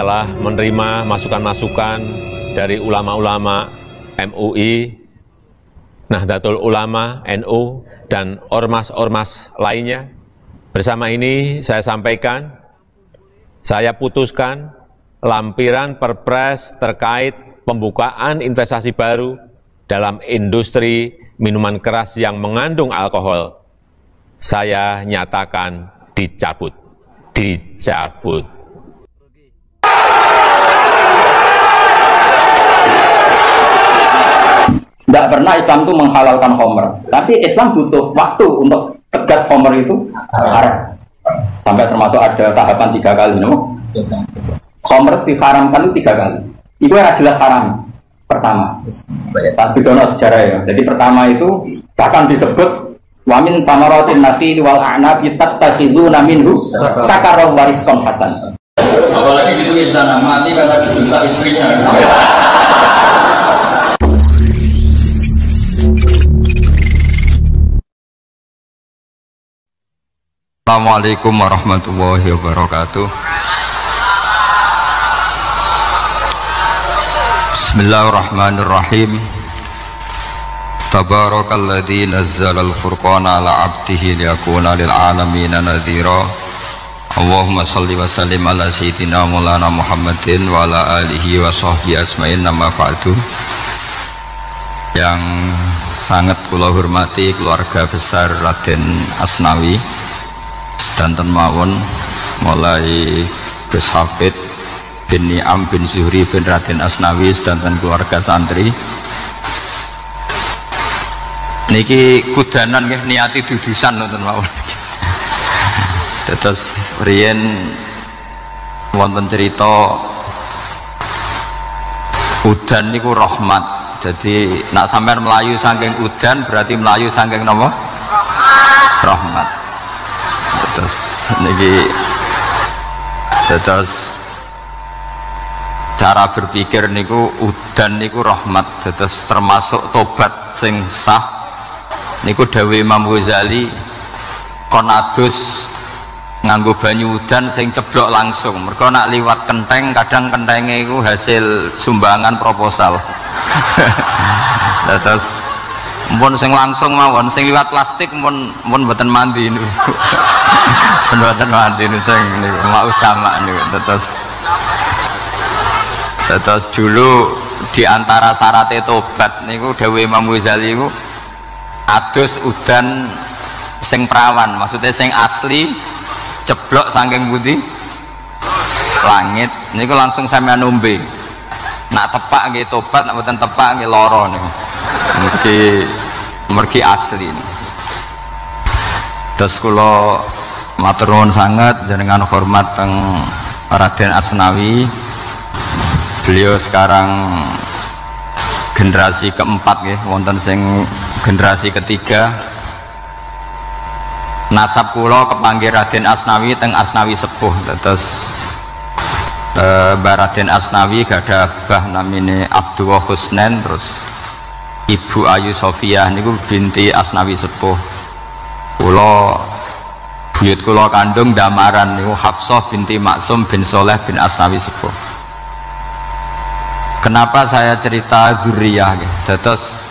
telah menerima masukan-masukan dari ulama-ulama MUI, Nahdlatul Ulama, NU, dan ormas-ormas lainnya. Bersama ini saya sampaikan, saya putuskan lampiran Perpres terkait pembukaan investasi baru dalam industri minuman keras yang mengandung alkohol. Saya nyatakan dicabut. Tidak pernah Islam itu menghalalkan khamr, tapi Islam butuh waktu untuk tegas khamr itu haram. Sampai termasuk ada tahapan 3 kali, no? Khamr diharamkan itu 3 kali. Itu yang jelas haram. Pertama, tak didono sejarah ya. Jadi pertama itu bahkan disebut wamin samaratin nati wal a'nabi tattakhiduna minhu sakaron warizqan hasan. Apalagi itu istana mati karena dijuta istrinya. Assalamualaikum warahmatullahi wabarakatuh. Bismillahirrahmanirrahim. Tabarakalladzi nazzalal furqana ala 'abdihi liyakuna lil 'alamin nadhira. Allahumma shalli wa sallim ala sayyidina Maulana Muhammadin wa ala alihi wa sahbihi asma'in, nama ba'du. Yang sangat kula hormati keluarga besar Raden Asnawi sedanten mawon, mulai Gus Hafid bin Ni'am bin Zuhri bin Raden Asnawi sedanten keluarga santri. Niki kudanan nggih niati dudusan nonton mawon. Terus riyen wonten cerita udan niku rahmat. Jadi nak sampean melayu saking udan berarti melayu saking napa? Rahmat. Terus niki terus cara berpikir niku udan niku rahmat. Terus termasuk tobat sing sah niku dawuh Imam Ghazali, kon adus nganggo banyu udan sing ceblok langsung. Mergo nak liwat kenteng kadang kentenge iku hasil sumbangan proposal. Terus mun sing langsung mawon, sing liwat plastik mun mboten mandi niku. Mboten mandi niku sing niku mau sama niku. Terus dulu di antara syarat tobat niku dawuh Imam Ghazali niku adus udan sing perawan, maksudnya sing asli ceblok saking putih langit niku langsung sampeyan nombe. Nak tepak nggih tobat, nak mboten tepak nggih lara niku. Mergi asli. Terus kula matur nuwun sangat jenengan hormat teng Raden Asnawi. Beliau sekarang generasi keempat nggih, wonten sing generasi ketiga. Nasab kula kepanggih Raden Asnawi teng Asnawi sepuh. Terus Mbak Raden Asnawi gadah bah namine Abdullah Husnen, terus Ibu Ayu Sofia niku binti Asnawi sepuh. Kula buyut kula kandung damaran niku Hafsah binti Maksum bin Soleh bin Asnawi sepuh. Kenapa saya cerita zuriyah gitu? Terus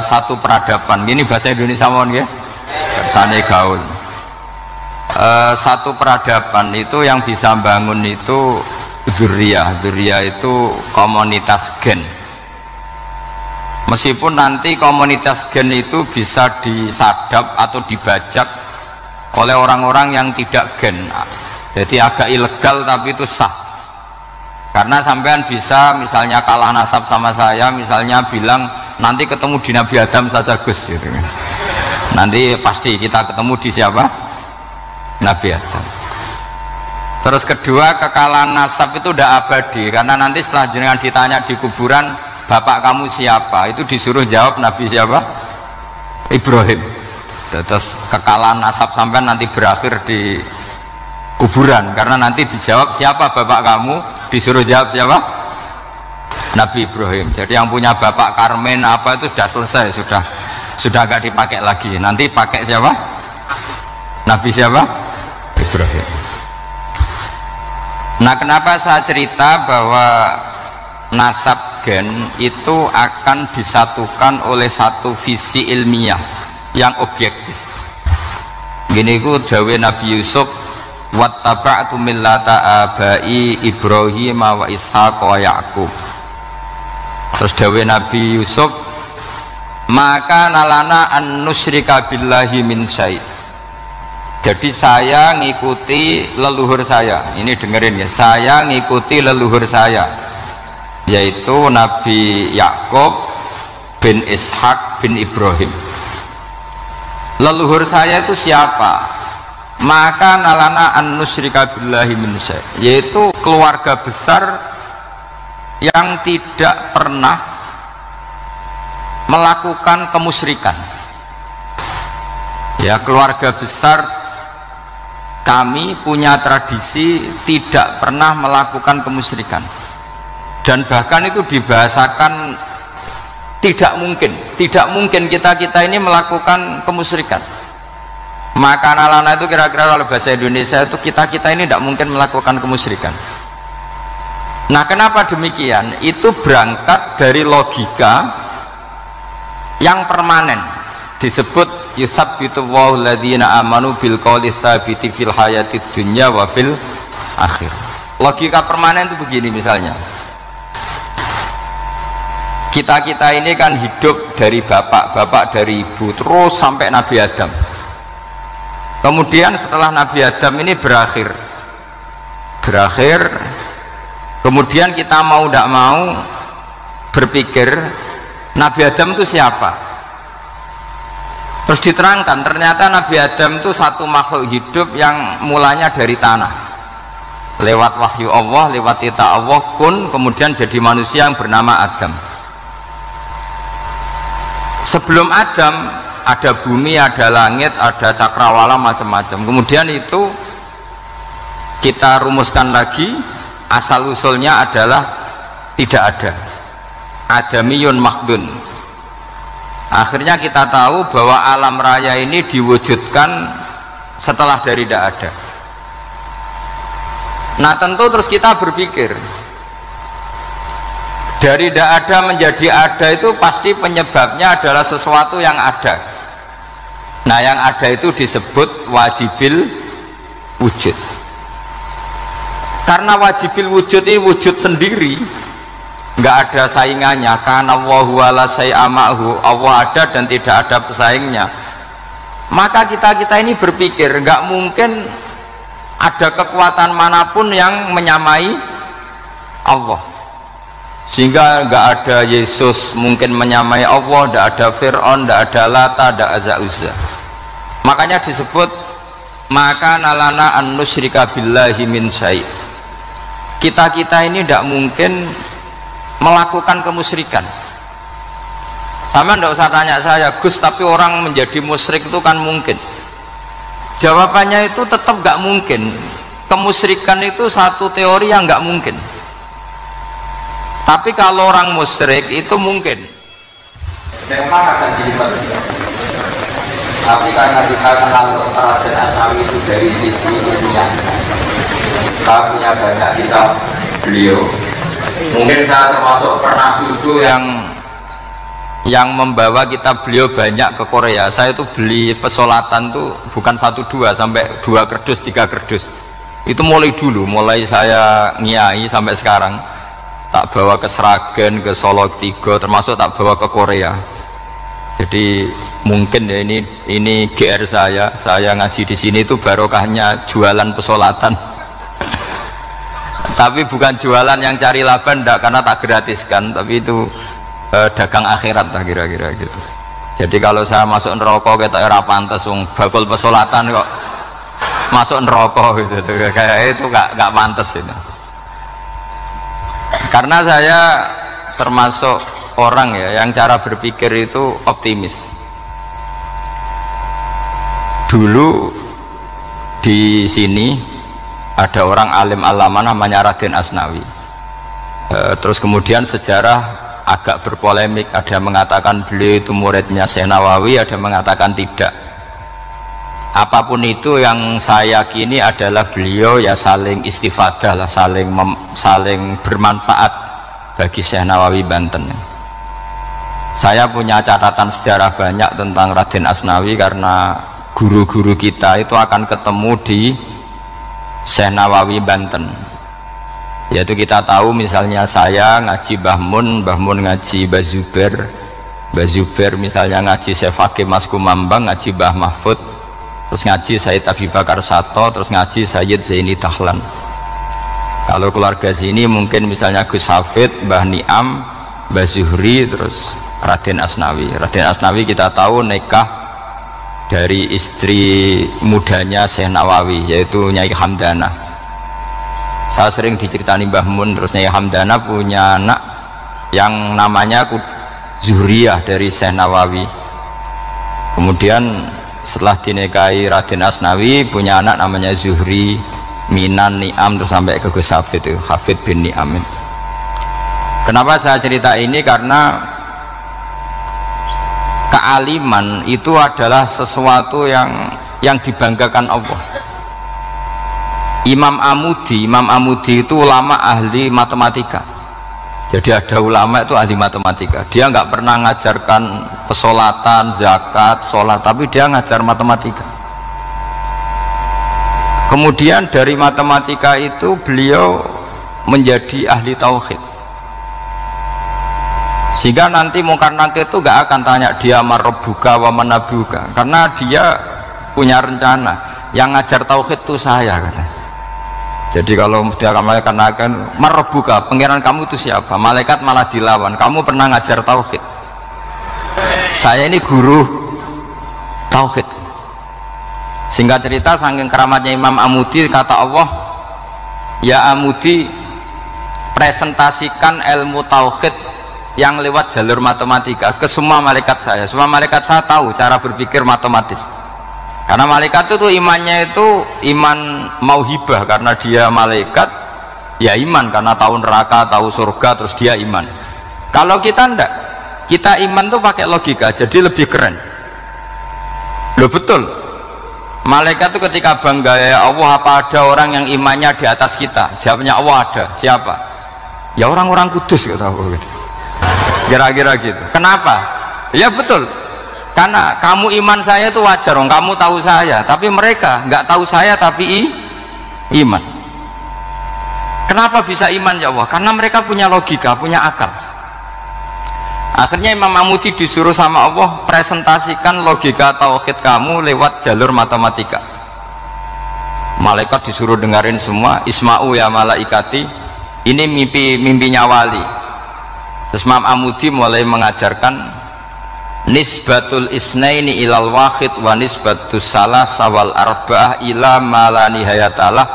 satu peradaban, ini bahasa Indonesia mohon ya, bahasane gaul. Satu peradaban itu yang bisa bangun itu zuriyah. Zuriyah itu komunitas gen. Meskipun nanti komunitas gen itu bisa disadap atau dibajak oleh orang-orang yang tidak gen, jadi agak ilegal tapi itu sah. Karena sampean bisa misalnya kalah nasab sama saya, misalnya bilang nanti ketemu di Nabi Adam saja Gus gitu. Nanti pasti kita ketemu di siapa? Nabi Adam. Terus kedua, kekalahan nasab itu tidak abadi, karena nanti setelah jenengan ditanya di kuburan bapak kamu siapa, itu disuruh jawab Nabi siapa? Ibrahim. Terus kekalahan nasab sampean nanti berakhir di kuburan, karena nanti dijawab siapa bapak kamu, disuruh jawab siapa? Nabi Ibrahim. Jadi yang punya bapak Karmen apa itu sudah selesai, sudah gak dipakai lagi. Nanti pakai siapa? Nabi siapa? Ibrahim. Nah, kenapa saya cerita bahwa nasab gen itu akan disatukan oleh satu visi ilmiah yang objektif. Gini ku dawe Nabi Yusuf, wattaba'tu millata abai Ibrahim wa Ishaq wa Yaqub. Terus dawe Nabi Yusuf, maka nalana an nusyrika billahi min syai'. Jadi saya ngikuti leluhur saya. Ini dengerin ya, saya ngikuti leluhur saya, yaitu Nabi Yakub bin Ishak bin Ibrahim. Leluhur saya itu siapa? Maka nalana an nusyrika billahi min syai', yaitu keluarga besar yang tidak pernah melakukan kemusyrikan. Ya, keluarga besar kami punya tradisi tidak pernah melakukan kemusyrikan, dan bahkan itu dibahasakan tidak mungkin kita ini melakukan kemusyrikan. Maka nalana itu kira-kira kalau bahasa Indonesia itu kita ini tidak mungkin melakukan kemusyrikan. Nah, kenapa demikian? Itu berangkat dari logika yang permanen, disebut yusabbitu Allahu alladziina amanu bil qouli tsabiti fil hayatid dunya wa fil akhir. Logika permanen itu begini, misalnya kita ini kan hidup dari bapak dari ibu terus sampai Nabi Adam. Kemudian setelah Nabi Adam ini berakhir, kemudian kita mau tidak mau berpikir Nabi Adam itu siapa? Terus diterangkan, ternyata Nabi Adam itu satu makhluk hidup yang mulanya dari tanah, lewat wahyu Allah, lewat titah Allah, kun, kemudian jadi manusia yang bernama Adam. Sebelum Adam ada bumi, ada langit, ada cakrawala, macam-macam. Kemudian itu kita rumuskan lagi, asal usulnya adalah tidak ada, adamiyun makhdun. Akhirnya kita tahu bahwa alam raya ini diwujudkan setelah dari tidak ada. Nah, tentu terus kita berpikir, dari tidak ada menjadi ada itu pasti penyebabnya adalah sesuatu yang ada. Nah, yang ada itu disebut wajibil wujud. Karena wajibil wujud ini wujud sendiri, nggak ada saingannya. Karena Allahu wala syai'amahu, Allah ada dan tidak ada pesaingnya. Maka kita ini berpikir nggak mungkin ada kekuatan manapun yang menyamai Allah, sehingga nggak ada Yesus mungkin menyamai Allah, nggak ada Fir'aun, nggak ada Lata, nggak ada Uzza. Makanya disebut maka nalana an nusyrika billahi min syai'. Kita ini tidak mungkin melakukan kemusyrikan. Sama ndak usah tanya saya, Gus, tapi orang menjadi musyrik itu kan mungkin. Jawabannya itu tetap nggak mungkin. Kemusyrikan itu satu teori yang nggak mungkin. Tapi kalau orang musyrik itu mungkin. Memang akan dilipat. Tapi karena kita kenal Raden Asnawi itu dari sisi ilmiah, kita punya banyak kitab beliau. Mungkin saya termasuk pernah dulu yang membawa kitab beliau banyak ke Korea. Saya itu beli pesolatan tuh bukan 1-2 sampai 2 kerdus 3 kerdus. Itu mulai dulu, mulai saya ngiai sampai sekarang. Tak bawa ke Sragen, ke Solo 3, termasuk tak bawa ke Korea. Jadi mungkin ya ini GR saya ngaji di sini itu barokahnya jualan pesolatan. Tapi bukan jualan yang cari laba, enggak, karena tak gratiskan, tapi itu dagang akhirat lah kira-kira gitu. Jadi kalau saya masuk neraka kita era pantas, bakul pesolatan kok masuk neraka gitu, kayak itu nggak pantas itu. Karena saya termasuk orang ya yang cara berpikir itu optimis. Dulu di sini ada orang alim alama namanya Raden Asnawi. Terus kemudian sejarah agak berpolemik, ada yang mengatakan beliau itu muridnya Syekh Nawawi, ada yang mengatakan tidak. apapun itu yang saya yakini adalah beliau ya saling istifadah lah, saling bermanfaat bagi Syekh Nawawi Banten. Saya punya catatan sejarah banyak tentang Raden Asnawi karena guru-guru kita itu akan ketemu di Syekh Nawawi Banten. Yaitu kita tahu misalnya saya ngaji Mbah Mun ngaji Mbah Zubair misalnya ngaji Syekh Fakih Mas Kumambang, ngaji Mbah Mahfud, terus ngaji Sayyid Abi Bakar Sato, terus ngaji Sayyid Zaini Dahlan. Kalau keluarga sini mungkin misalnya Gus Hafid, Mbah Niam, Mbah Zuhri, terus Raden Asnawi. Raden Asnawi kita tahu nikah dari istri mudanya Syekh Nawawi, yaitu Nyai Hamdana. Saya sering diceritani Mbah Mun, terus Nyai Hamdana punya anak yang namanya Zuhriyah dari Syekh Nawawi. Kemudian setelah dinikahi Raden Asnawi punya anak namanya Zuhri, Minan, Niam, terus sampai ke Gus Hafid itu, Hafid bin Niam. Kenapa saya cerita ini? Karena kealiman itu adalah sesuatu yang dibanggakan Allah. Imam Amudi itu ulama ahli matematika. Jadi ada ulama itu ahli matematika. Dia nggak pernah ngajarkan pesolatan, zakat, sholat, tapi dia ngajar matematika. Kemudian dari matematika itu beliau menjadi ahli tauhid. Sehingga nanti Munkar Nakir itu nggak akan tanya dia marabbuka wa manabuka, karena dia punya rencana. Yang ngajar tauhid itu saya, kata. Jadi kalau dia malaikat akan marabbuka, pangeran kamu itu siapa? Malaikat malah dilawan, kamu pernah ngajar tauhid. Saya ini guru tauhid. Singkat cerita, saking keramatnya Imam Amudi, kata Allah, ya Amudi, presentasikan ilmu tauhid yang lewat jalur matematika ke semua malaikat saya. Semua malaikat saya tahu cara berpikir matematis. Karena malaikat itu imannya itu iman mauhibah, karena dia malaikat ya iman karena tahu neraka, tahu surga, terus dia iman. Kalau kita enggak, kita iman tuh pakai logika, jadi lebih keren. Loh betul, malaikat itu ketika bangga, ya Allah, apa ada orang yang imannya di atas kita? Jawabnya Allah ada. Siapa? Ya orang-orang kudus, gitu. Kira-kira gitu. Kenapa? Ya betul, karena kamu iman saya itu wajar, kamu tahu saya, tapi mereka nggak tahu saya tapi iman. Kenapa bisa iman ya Allah? Karena mereka punya logika, punya akal. Akhirnya Imam Amudi disuruh sama Allah, presentasikan logika tauhid kamu lewat jalur matematika. Malaikat disuruh dengerin semua, isma'u ya malaikati, ini mimpinya wali. Terus Imam Amudi mulai mengajarkan nisbatul isnaini ilal wahid wa nisbatus salasa wal arba'ah ila ma la nihayatalah,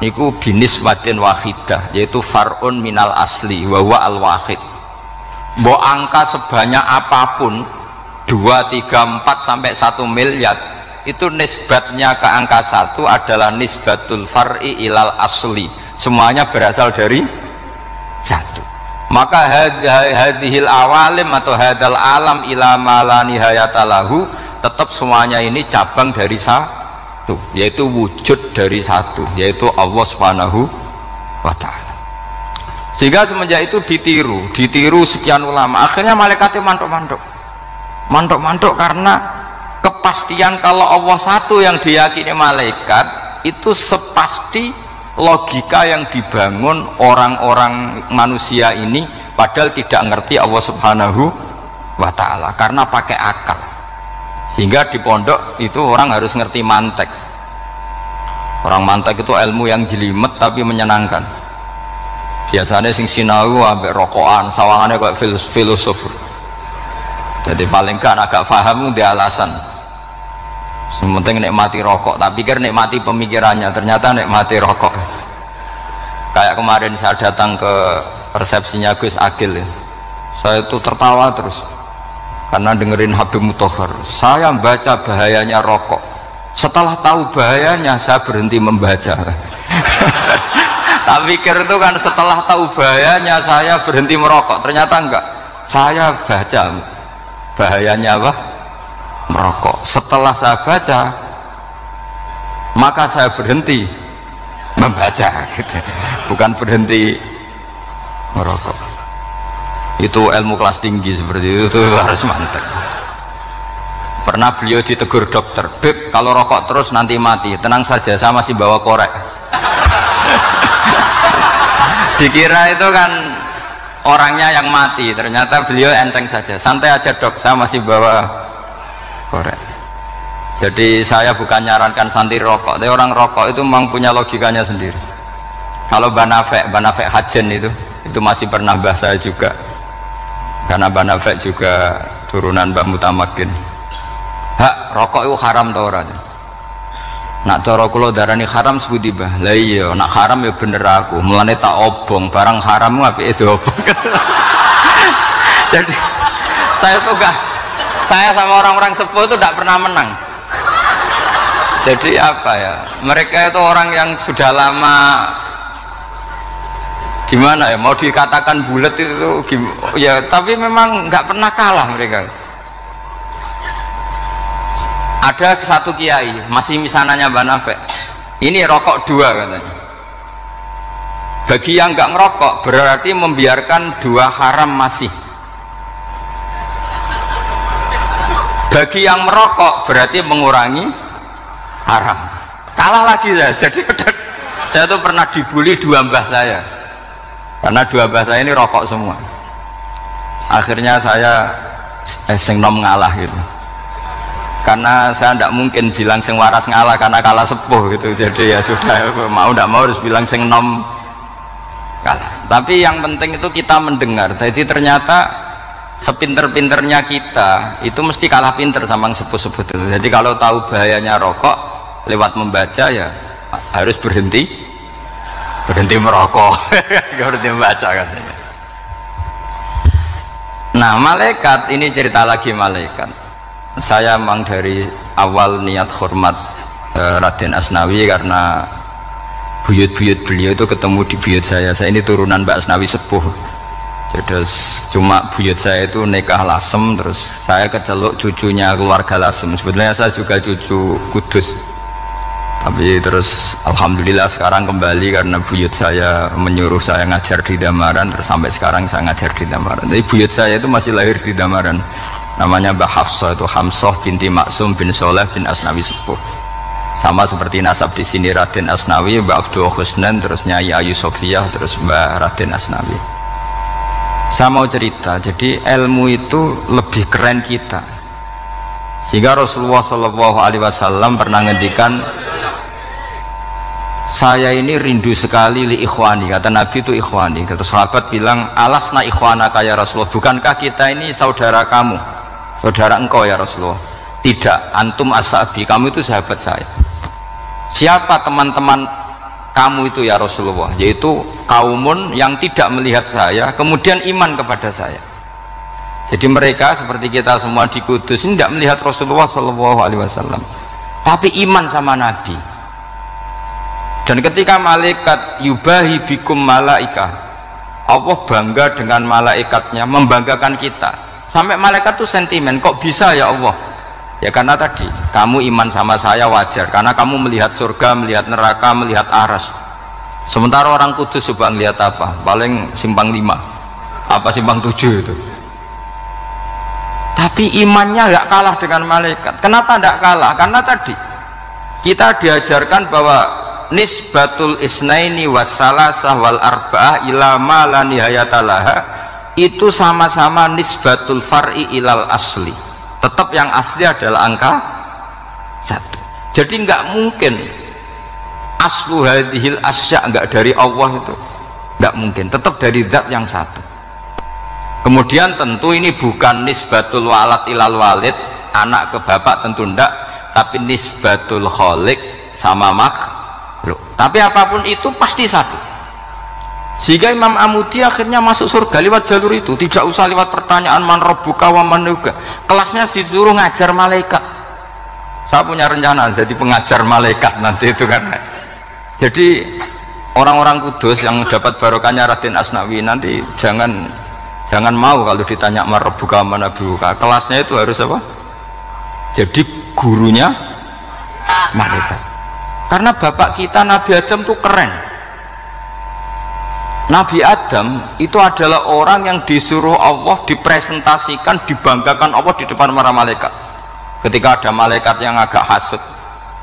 niku binisbatin wahidah, yaitu far'un minal asli wa huwa al wahid. Mbok angka sebanyak apapun 2, 3, 4 sampai 1 miliar, itu nisbatnya ke angka 1 adalah nisbatul far'i ilal asli, semuanya berasal dari 1. Maka hadhil awalim atau hadal alam ila ma la nihayatalahu, tetap semuanya ini cabang dari 1, yaitu wujud dari 1, yaitu Allah Subhanahu wa ta'ala. Sehingga semenjak itu ditiru sekian ulama. Akhirnya malaikatnya mantuk karena kepastian kalau Allah satu yang diyakini malaikat itu sepasti logika yang dibangun orang-orang manusia ini, padahal tidak ngerti Allah Subhanahu wa ta'ala karena pakai akal. Sehingga di pondok itu orang harus ngerti mantek. Orang mantek itu ilmu yang jelimet tapi menyenangkan. Biasanya sing sinau ambek rokokan, sawangannya kayak filosof. Jadi paling kan agak paham dia alasan. Sementing nikmati rokok, tak pikir nikmati pemikirannya, ternyata nikmati rokok. Kayak kemarin saya datang ke resepsinya Gus Agil, saya itu tertawa terus karena dengerin Habib Mutahar. Saya baca bahayanya rokok, setelah tahu bahayanya saya berhenti membaca. Tak pikir itu kan setelah tahu bahayanya saya berhenti merokok, ternyata enggak, saya baca bahayanya apa? Merokok. Setelah saya baca, maka saya berhenti membaca gitu. Bukan berhenti merokok. Itu ilmu kelas tinggi seperti itu harus mantap. Pernah beliau ditegur dokter, "Beb, kalau rokok terus nanti mati." "Tenang saja, saya masih bawa korek." Dikira itu kan orangnya yang mati, ternyata beliau enteng saja. "Santai aja dok, saya masih bawa korek." Jadi saya bukan nyarankan santai rokok, tapi orang rokok itu memang punya logikanya sendiri. Kalau Banafek Hajen itu masih pernah mbah saya juga, karena Banafek juga turunan Mbah Mutamakin. "Hak, rokok itu haram tau ora?" "Nak cara kula darani haram sepundi Mbah?" "Lah iya, nak haram ya bener aku, mulane tak obong, barang haram apike diobong." Jadi saya tuh saya sama orang-orang sepuh itu tidak pernah menang. Jadi apa ya, mereka itu orang yang sudah lama, gimana ya, mau dikatakan bulat itu ya, tapi memang nggak pernah kalah mereka. Ada satu kiai masih misananya Banafek, ini rokok 2 katanya. Bagi yang nggak ngerokok berarti membiarkan 2 haram masih. Bagi yang merokok berarti mengurangi haram. Kalah lagi ya. Jadi saya tuh pernah dibully 2 mbah saya, karena 2 mbah saya ini rokok semua. Akhirnya saya sing nom ngalah gitu, karena saya tidak mungkin bilang sing waras ngalah karena kalah sepuh gitu. Jadi ya sudah, mau tidak mau harus bilang sing nom kalah. Tapi yang penting itu kita mendengar. Jadi ternyata sepinter-pinternya kita itu mesti kalah pinter sama yang sepuh-sepuh itu. Jadi kalau tahu bahayanya rokok, lewat membaca ya harus berhenti merokok. Berhenti membaca katanya. Nah, malaikat ini cerita lagi malaikat. Saya memang dari awal niat hormat Raden Asnawi karena buyut-buyut beliau itu ketemu di buyut saya ini turunan Mbak Asnawi sepuh. Terus cuma buyut saya itu nikah Lasem, terus saya keceluk cucunya keluarga Lasem. Sebetulnya saya juga cucu Kudus, tapi terus alhamdulillah sekarang kembali karena buyut saya menyuruh saya ngajar di Damaran, terus sampai sekarang saya ngajar di Damaran. Jadi buyut saya itu masih lahir di Damaran, namanya Mbah Hafsah, itu Hamsah binti Maksum bin Soleh bin Asnawi sepuh. Sama seperti nasab di sini Raden Asnawi, Mbah Abdul Husnan, terus Nyai Ayu Sofiyah, terus Mbah Raden Asnawi. Saya mau cerita, jadi ilmu itu lebih keren kita, sehingga Rasulullah SAW pernah ngendikan, "Saya ini rindu sekali li ikhwani." Kata Nabi itu ikhwani. Kata sahabat bilang, "Alasna ikhwanaka ya Rasulullah, bukankah kita ini saudara kamu, saudara engkau ya Rasulullah?" "Tidak, antum ashabi, kamu itu sahabat saya." "Siapa teman-teman kamu itu ya Rasulullah?" "Yaitu kaumun yang tidak melihat saya kemudian iman kepada saya." Jadi mereka seperti kita semua di Kudus ini tidak melihat Rasulullah SAW, tapi iman sama Nabi. Dan ketika malaikat yubahi bikum malaika, Allah bangga dengan malaikatnya, membanggakan kita, sampai malaikat tuh sentimen, "Kok bisa ya Allah?" Ya karena tadi kamu iman sama saya wajar, karena kamu melihat surga, melihat neraka, melihat aras. Sementara orang Kudus coba ngelihat apa? Paling simpang 5, apa simpang 7 itu. Tapi imannya nggak kalah dengan malaikat. Kenapa nggak kalah? Karena tadi kita diajarkan bahwa nisbatul isnaini wassalasah wal arba'ah ila ma la nihayatalaha itu sama-sama nisbatul far'i ilal asli. Tetap yang asli adalah angka 1. Jadi nggak mungkin aslu hadhil asya nggak dari Allah, itu nggak mungkin, tetap dari zat yang 1. Kemudian tentu ini bukan nisbatul walad ilal walid, anak ke bapak, tentu enggak, tapi nisbatul khaliq sama makhluk. Tapi apapun itu pasti 1. Sehingga Imam Amudi akhirnya masuk surga lewat jalur itu, tidak usah lewat pertanyaan man rabbuka wa man nuka. Kelasnya disuruh ngajar malaikat. Saya punya rencana jadi pengajar malaikat nanti itu kan. Jadi orang-orang Kudus yang dapat barokahnya Raden Asnawi nanti jangan mau kalau ditanya man rabbuka wa man nuka. Kelasnya itu harus apa? Jadi gurunya malaikat. Karena bapak kita Nabi Adam tuh keren. Nabi Adam itu adalah orang yang disuruh Allah dipresentasikan, dibanggakan Allah di depan para malaikat. Ketika ada malaikat yang agak hasut,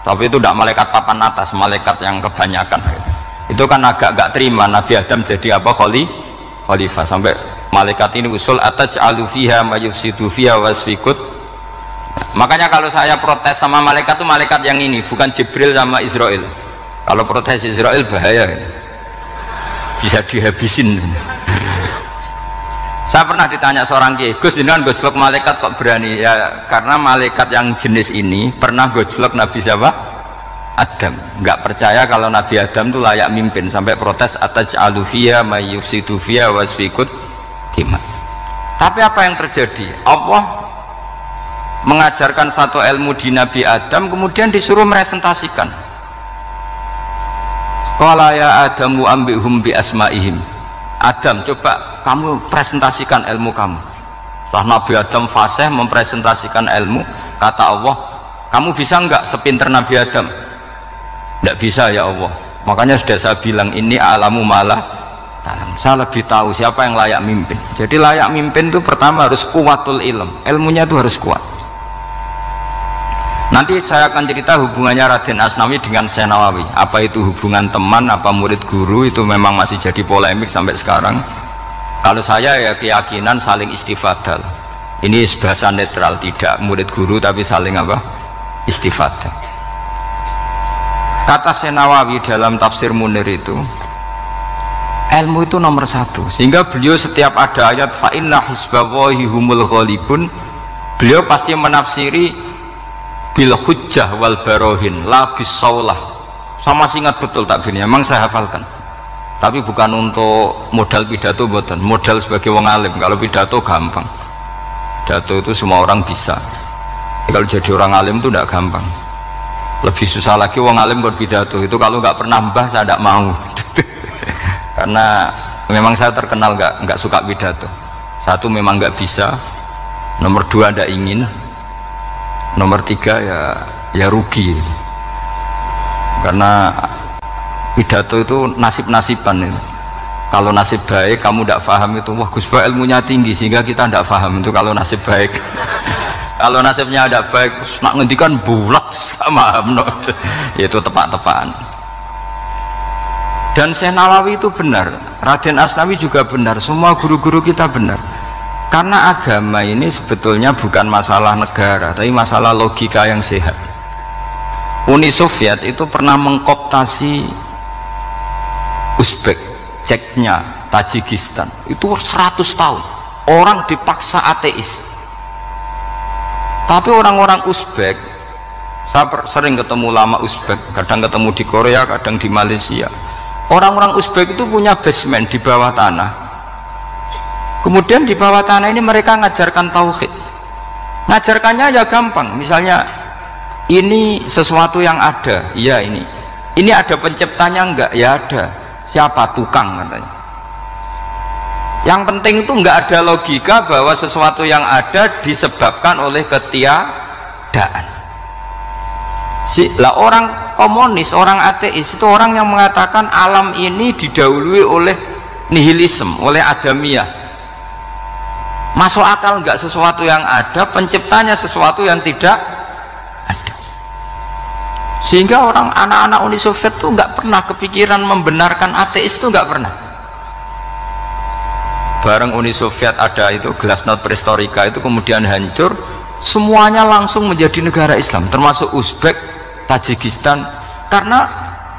tapi itu tidak malaikat papan atas, malaikat yang kebanyakan, itu kan agak gak terima Nabi Adam jadi apa, khalifah, sampai malaikat ini usul ataj'alu fiha mayufsidu fiha wasfikut. Makanya kalau saya protes sama malaikat itu malaikat yang ini, bukan Jibril sama Israel. Kalau protes Israel bahaya, bisa dihabisin. Saya pernah ditanya seorang kiai, Gus jenengan gojlok malaikat kok berani? Ya karena malaikat yang jenis ini pernah gojlok Nabi siapa? Adam. Nggak percaya kalau Nabi Adam itu layak mimpin, sampai protes ataj'alu fiha mayufsidu fiha wasfikut dima. Tapi apa yang terjadi? Allah mengajarkan satu ilmu di Nabi Adam, kemudian disuruh meresentasikan. Qala ya Adamu ambihum bi asma'ihim. Adam, coba kamu presentasikan ilmu kamu. Setelah Nabi Adam fasih mempresentasikan ilmu, kata Allah, kamu bisa enggak sepinter Nabi Adam? Enggak bisa ya Allah. Makanya sudah saya bilang, ini alamu malah talam. Saya lebih tahu siapa yang layak mimpin. Jadi layak mimpin itu pertama harus kuwatul ilm, ilmunya itu harus kuat. Nanti saya akan cerita hubungannya Raden Asnawi dengan Syekh Nawawi. Apa itu hubungan teman, apa murid guru, itu memang masih jadi polemik sampai sekarang. Kalau saya ya keyakinan saling istifadah. Ini bahasa netral, tidak murid guru tapi saling apa? Istifadah. Kata Syekh Nawawi dalam tafsir Munir itu, ilmu itu nomor satu. Sehingga beliau setiap ada ayat fa inna hizballahi humul ghalibun, beliau pasti menafsiri bil hujjah wal barohin la bisaulah. Saya masih ingat betul takbirnya, memang saya hafalkan, tapi bukan untuk modal pidato, buatan modal sebagai wong alim. Kalau pidato gampang, pidato itu semua orang bisa. Kalau jadi orang alim itu tidak gampang, lebih susah lagi wong alim berpidato. Itu kalau nggak pernah mbah saya tidak mau karena memang saya terkenal nggak suka pidato. Satu memang nggak bisa, nomor dua tidak ingin, nomor tiga ya rugi, karena pidato itu nasib-nasiban itu. Kalau nasib baik kamu tidak paham itu, wah Gus Ba ilmunya tinggi sehingga kita tidak paham, itu kalau nasib baik. Kalau nasibnya tidak baik, nak ngendikan bulat sama itu tepak-tepakan. Dan Syekh Nawawi itu benar, Raden Asnawi juga benar, semua guru-guru kita benar. Karena agama ini sebetulnya bukan masalah negara, tapi masalah logika yang sehat. Uni Soviet itu pernah mengkooptasi Uzbek, Ceknya, Tajikistan. Itu 100 tahun. Orang dipaksa ateis. Tapi orang-orang Uzbek, saya sering ketemu ulama Uzbek, kadang ketemu di Korea, kadang di Malaysia. Orang-orang Uzbek itu punya basement di bawah tanah. Kemudian di bawah tanah ini mereka ngajarkan tauhid. Ngajarkannya ya gampang. Misalnya ini sesuatu yang ada, iya ini. Ini ada penciptanya enggak? Ya ada. Siapa? Tukang katanya. Yang penting itu enggak ada logika bahwa sesuatu yang ada disebabkan oleh ketiadaan. Lah orang komunis, orang ateis itu orang yang mengatakan alam ini didahului oleh nihilisme, oleh adamiyah. Masuk akal enggak sesuatu yang ada, penciptanya sesuatu yang tidak ada. Sehingga orang anak-anak Uni Soviet itu enggak pernah kepikiran membenarkan ateis, itu enggak pernah. Bareng Uni Soviet ada itu Glasnost Perestroika itu kemudian hancur, semuanya langsung menjadi negara Islam, termasuk Uzbek, Tajikistan, karena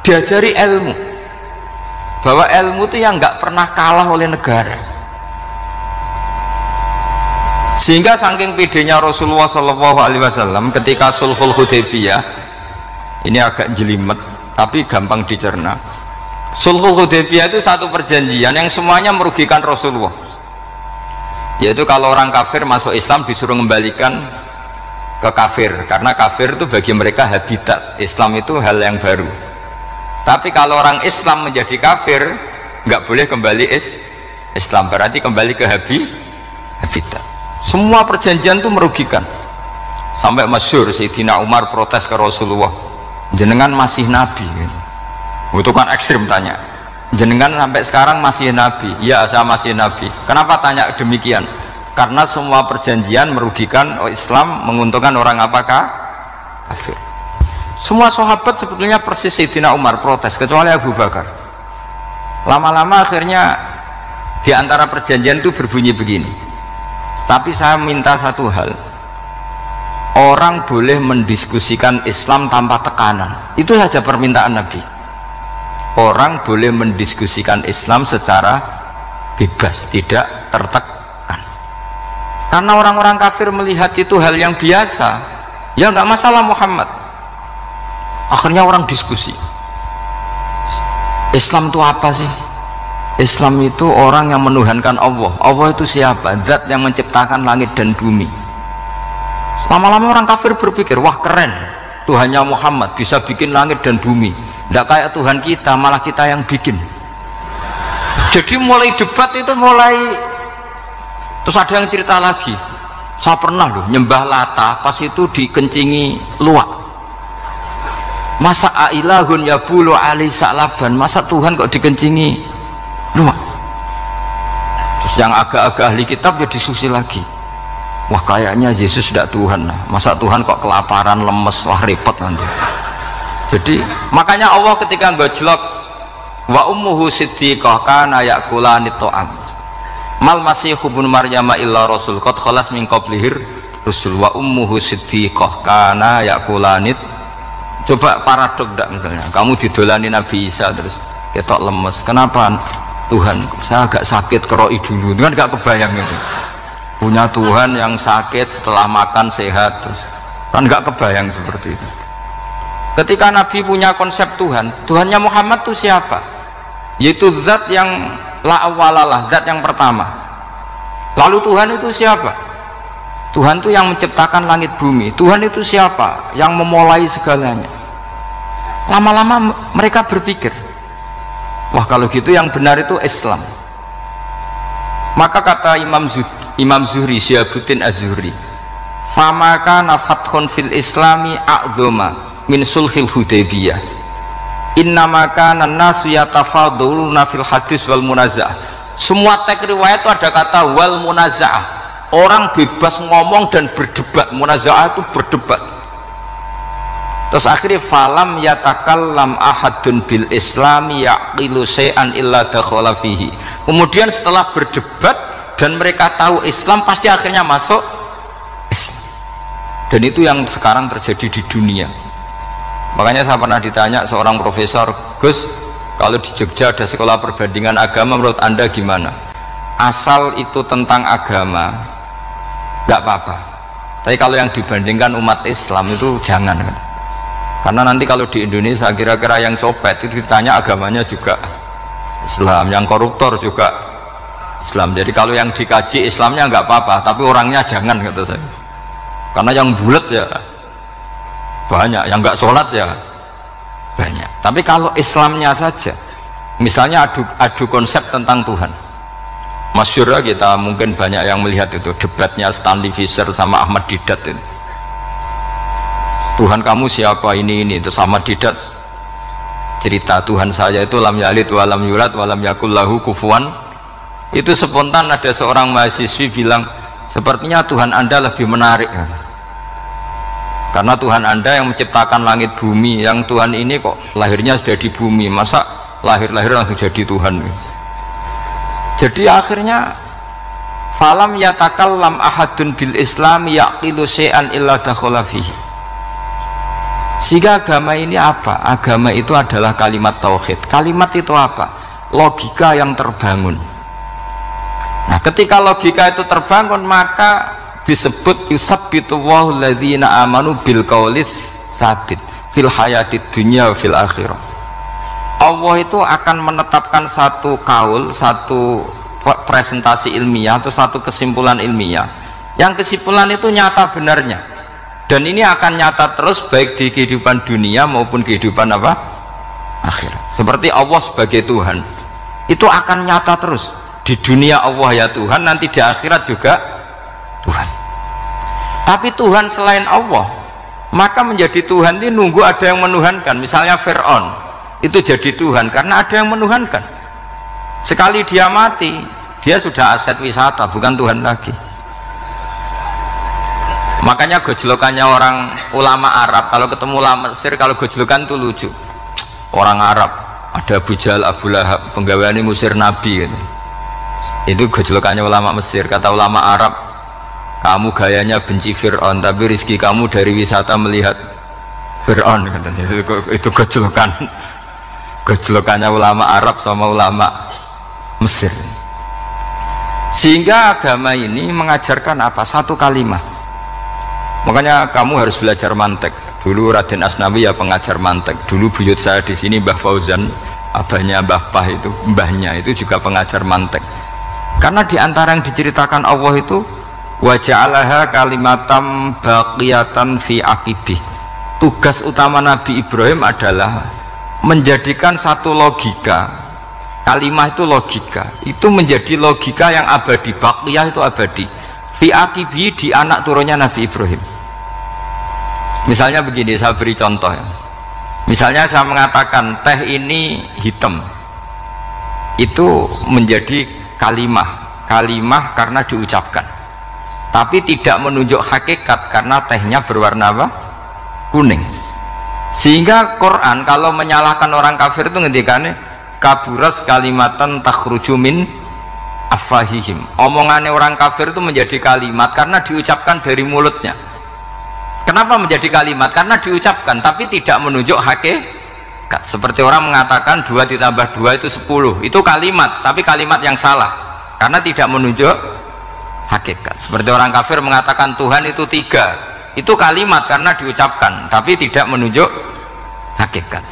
diajari ilmu, bahwa ilmu itu yang enggak pernah kalah oleh negara. Sehingga saking pedenya Rasulullah SAW ketika Sulhul Hudaybiyah, ini agak jelimet tapi gampang dicerna. Sulhul Hudaybiyah itu satu perjanjian yang semuanya merugikan Rasulullah, yaitu kalau orang kafir masuk Islam disuruh mengembalikan ke kafir, karena kafir itu bagi mereka habitat, Islam itu hal yang baru. Tapi kalau orang Islam menjadi kafir nggak boleh kembali Islam, berarti kembali ke habitat. Semua perjanjian itu merugikan, sampai masyhur Sayyidina Umar protes ke Rasulullah, jenengan masih nabi gitu. Itu kan ekstrim tanya, jenengan sampai sekarang masih nabi? Ya, saya masih nabi. Kenapa tanya demikian? Karena semua perjanjian merugikan Islam, menguntungkan orang apakah? Kafir. Semua sahabat sebetulnya persis Sayyidina Umar protes, kecuali Abu Bakar. Lama-lama akhirnya di antara perjanjian itu berbunyi begini, tapi saya minta satu hal, orang boleh mendiskusikan Islam tanpa tekanan. Itu saja permintaan Nabi. Orang boleh mendiskusikan Islam secara bebas, tidak tertekan. Karena orang-orang kafir melihat itu hal yang biasa, ya nggak masalah Muhammad. Akhirnya orang diskusi, Islam itu apa sih? Islam itu orang yang menuhankan Allah. Allah itu siapa? Zat yang menciptakan langit dan bumi. Lama-lama orang kafir berpikir, wah keren, Tuhannya Muhammad bisa bikin langit dan bumi. Tidak kayak Tuhan kita, malah kita yang bikin. Jadi mulai debat itu terus ada yang cerita lagi, saya pernah loh nyembah Lata, pas itu dikencingi luwak. Masa ailahun yabulu ali sa'laban, masa Tuhan kok dikencingi luwak? Terus yang agak-agak ahli kitab ya diskusi lagi, wah kayaknya Yesus tidak Tuhan, masa Tuhan kok kelaparan, lemes, wah repot nanti. Jadi makanya Allah ketika ngojlok wa ummuhu siddiqah kana yakulani ta'am mal masihu ibnu maryam illa rasul qad khalas min qablihir rusul wa ummuhu siddiqah kana yakulani. Coba paradok enggak, misalnya kamu didolani Nabi Isa terus ketok lemes, kenapa Tuhan saya agak sakit keroi dulu, kan gak kebayang itu punya Tuhan yang sakit setelah makan sehat, terus kan gak kebayang seperti itu. Ketika Nabi punya konsep Tuhan, Tuhannya Muhammad itu siapa? Yaitu zat yang la awalalah, zat yang pertama. Lalu Tuhan itu siapa? Tuhan itu yang menciptakan langit bumi. Tuhan itu siapa? Yang memulai segalanya. Lama-lama mereka berpikir, wah kalau gitu yang benar itu Islam. Maka kata Imam Zuhri, Syihabuddin Az-Zuhri, famaka nafathun fil islami a'zoma min sulhil Hudaybiyah. Innama kana an-nasu yatafaduluna fil hadis wal munaza'ah. Semua teks riwayat itu ada kata wal munaza'ah. Orang bebas ngomong dan berdebat. Munaza'ah itu berdebat. Terus akhirnya falam yatakallam ahadun bil islami yaqilu syai'an illa dakhala fihi. Kemudian setelah berdebat dan mereka tahu Islam, pasti akhirnya masuk Islam. Dan itu yang sekarang terjadi di dunia. Makanya saya pernah ditanya seorang profesor, Gus, kalau di Jogja ada sekolah perbandingan agama, menurut Anda gimana? Asal itu tentang agama, nggak apa-apa. Tapi kalau yang dibandingkan umat Islam itu jangan. Karena nanti kalau di Indonesia kira-kira yang copet itu ditanya agamanya juga Islam, yang koruptor juga Islam. Jadi kalau yang dikaji Islamnya nggak apa-apa, tapi orangnya jangan, kata saya. Karena yang bulat ya banyak, yang nggak sholat ya banyak. Tapi kalau Islamnya saja, misalnya adu konsep tentang Tuhan, masyhur kita mungkin banyak yang melihat itu debatnya Stanley Fischer sama Ahmad Didat itu. Tuhan kamu siapa, ini itu sama Didat cerita Tuhan saya itu lam yalid walam yulad walam yakul lahu kufuwan. Itu spontan ada seorang mahasiswi bilang, sepertinya Tuhan Anda lebih menarik karena Tuhan Anda yang menciptakan langit bumi, yang Tuhan ini kok lahirnya sudah di bumi, masa lahir-lahir langsung jadi Tuhan. Jadi akhirnya falam yatakallam ahadun bil islam yaqilu syai'an illa dakhala fihi. Sehingga agama ini apa? Agama itu adalah kalimat tauhid. Kalimat itu apa? Logika yang terbangun. Nah, ketika logika itu terbangun, maka disebut yusabbitu wallahu alladzina amanu bil qaulis tsabit fil hayatid dunya wa fil akhirah. Allah itu akan menetapkan satu kaul, satu presentasi ilmiah atau satu kesimpulan ilmiah. Yang kesimpulan itu nyata benarnya. Dan ini akan nyata terus baik di kehidupan dunia maupun kehidupan apa? Akhirat. Seperti Allah sebagai Tuhan, itu akan nyata terus. Di dunia Allah ya Tuhan, nanti di akhirat juga Tuhan. Tapi Tuhan selain Allah Maka menjadi Tuhan ini nunggu ada yang menuhankan. Misalnya Fir'aun itu jadi Tuhan karena ada yang menuhankan. Sekali dia mati, dia sudah aset wisata, bukan Tuhan lagi. Makanya gojlokannya orang ulama Arab kalau ketemu ulama Mesir, kalau gojlokan itu lucu. Orang Arab ada Abu Jahal, Abu Lahab, penggaweane ngusir Nabi gitu. Itu gojlokannya ulama Mesir. Kata ulama Arab, kamu gayanya benci Fir'aun tapi rizki kamu dari wisata melihat Fir'aun. Itu gojlokannya ulama Arab sama ulama Mesir. Sehingga agama ini mengajarkan apa? Satu kalimat. Makanya kamu harus belajar mantek. Dulu Raden Asnawi ya pengajar mantek. Dulu buyut saya di sini Mbah Fauzan, abahnya Mbah Pah itu, mbahnya itu juga pengajar mantek. Karena di antara yang diceritakan Allah itu wa ja'alaha kalimatam baqiyatan fi aqibih. Tugas utama Nabi Ibrahim adalah menjadikan satu logika, kalimat itu logika, itu menjadi logika yang abadi. Baqiyah itu abadi fi aqibih, di anak turunnya Nabi Ibrahim. Misalnya begini, saya beri contoh ya. Misalnya saya mengatakan teh ini hitam, itu menjadi kalimah karena diucapkan, tapi tidak menunjuk hakikat karena tehnya berwarna apa? Kuning. Sehingga Quran kalau menyalahkan orang kafir itu ngendikane kaburas kalimatan takhruju min afwahihim. Omongannya orang kafir itu menjadi kalimat karena diucapkan dari mulutnya. Kenapa menjadi kalimat? Karena diucapkan tapi tidak menunjuk hakikat. Seperti orang mengatakan 2 ditambah 2 itu 10, itu kalimat tapi kalimat yang salah karena tidak menunjuk hakikat. Seperti orang kafir mengatakan Tuhan itu 3, itu kalimat karena diucapkan tapi tidak menunjuk hakikat.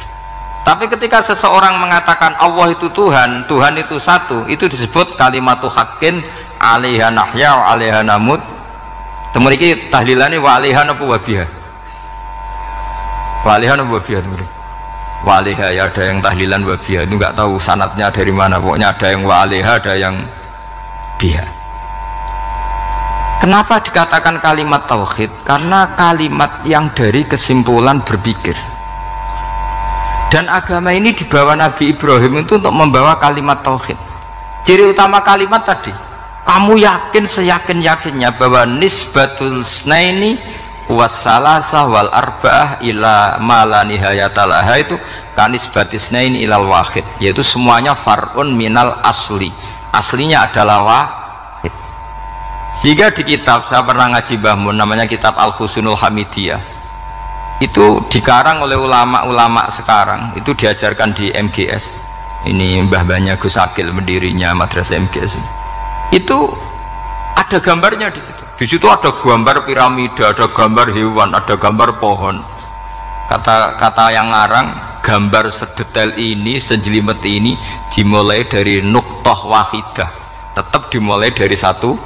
Tapi ketika seseorang mengatakan Allah itu Tuhan, Tuhan itu satu, itu disebut kalimatu haqqin alaiha nahya wa alaiha namut. Temuriki tahlilane wa alaiha napa wa biha. Wa alaiha napa wa biha temuriki. Wa alaiha ya ada yang tahlilan wa biha, itu enggak tahu sanadnya dari mana, pokoknya ada yang wa alaiha, ada yang biha. Kenapa dikatakan kalimat tauhid? Karena kalimat yang dari kesimpulan berpikir. Dan agama ini dibawa Nabi Ibrahim itu untuk membawa kalimat tauhid. Ciri utama kalimat tadi, kamu yakin seyakin-yakinnya bahwa nisbatul snaini wassalasah wal arba'ah ila ma la nihayatalaha itu kanisbatis snaini ilal wahid, yaitu semuanya far'un minal asli, aslinya adalah wahid. Sehingga di kitab, saya pernah ngaji Mbah Mun, namanya kitab Al-Husunul Hamidiyah, itu dikarang oleh ulama-ulama sekarang, itu diajarkan di MGS. Ini mbah-mbahnya Gus Akil, pendirinya madrasah MGS. Itu ada gambarnya di situ. Di situ ada gambar piramida, ada gambar hewan, ada gambar pohon. Kata yang ngarang, gambar sedetail ini, sejelimet ini dimulai dari nuktah wahidah, tetap dimulai dari satu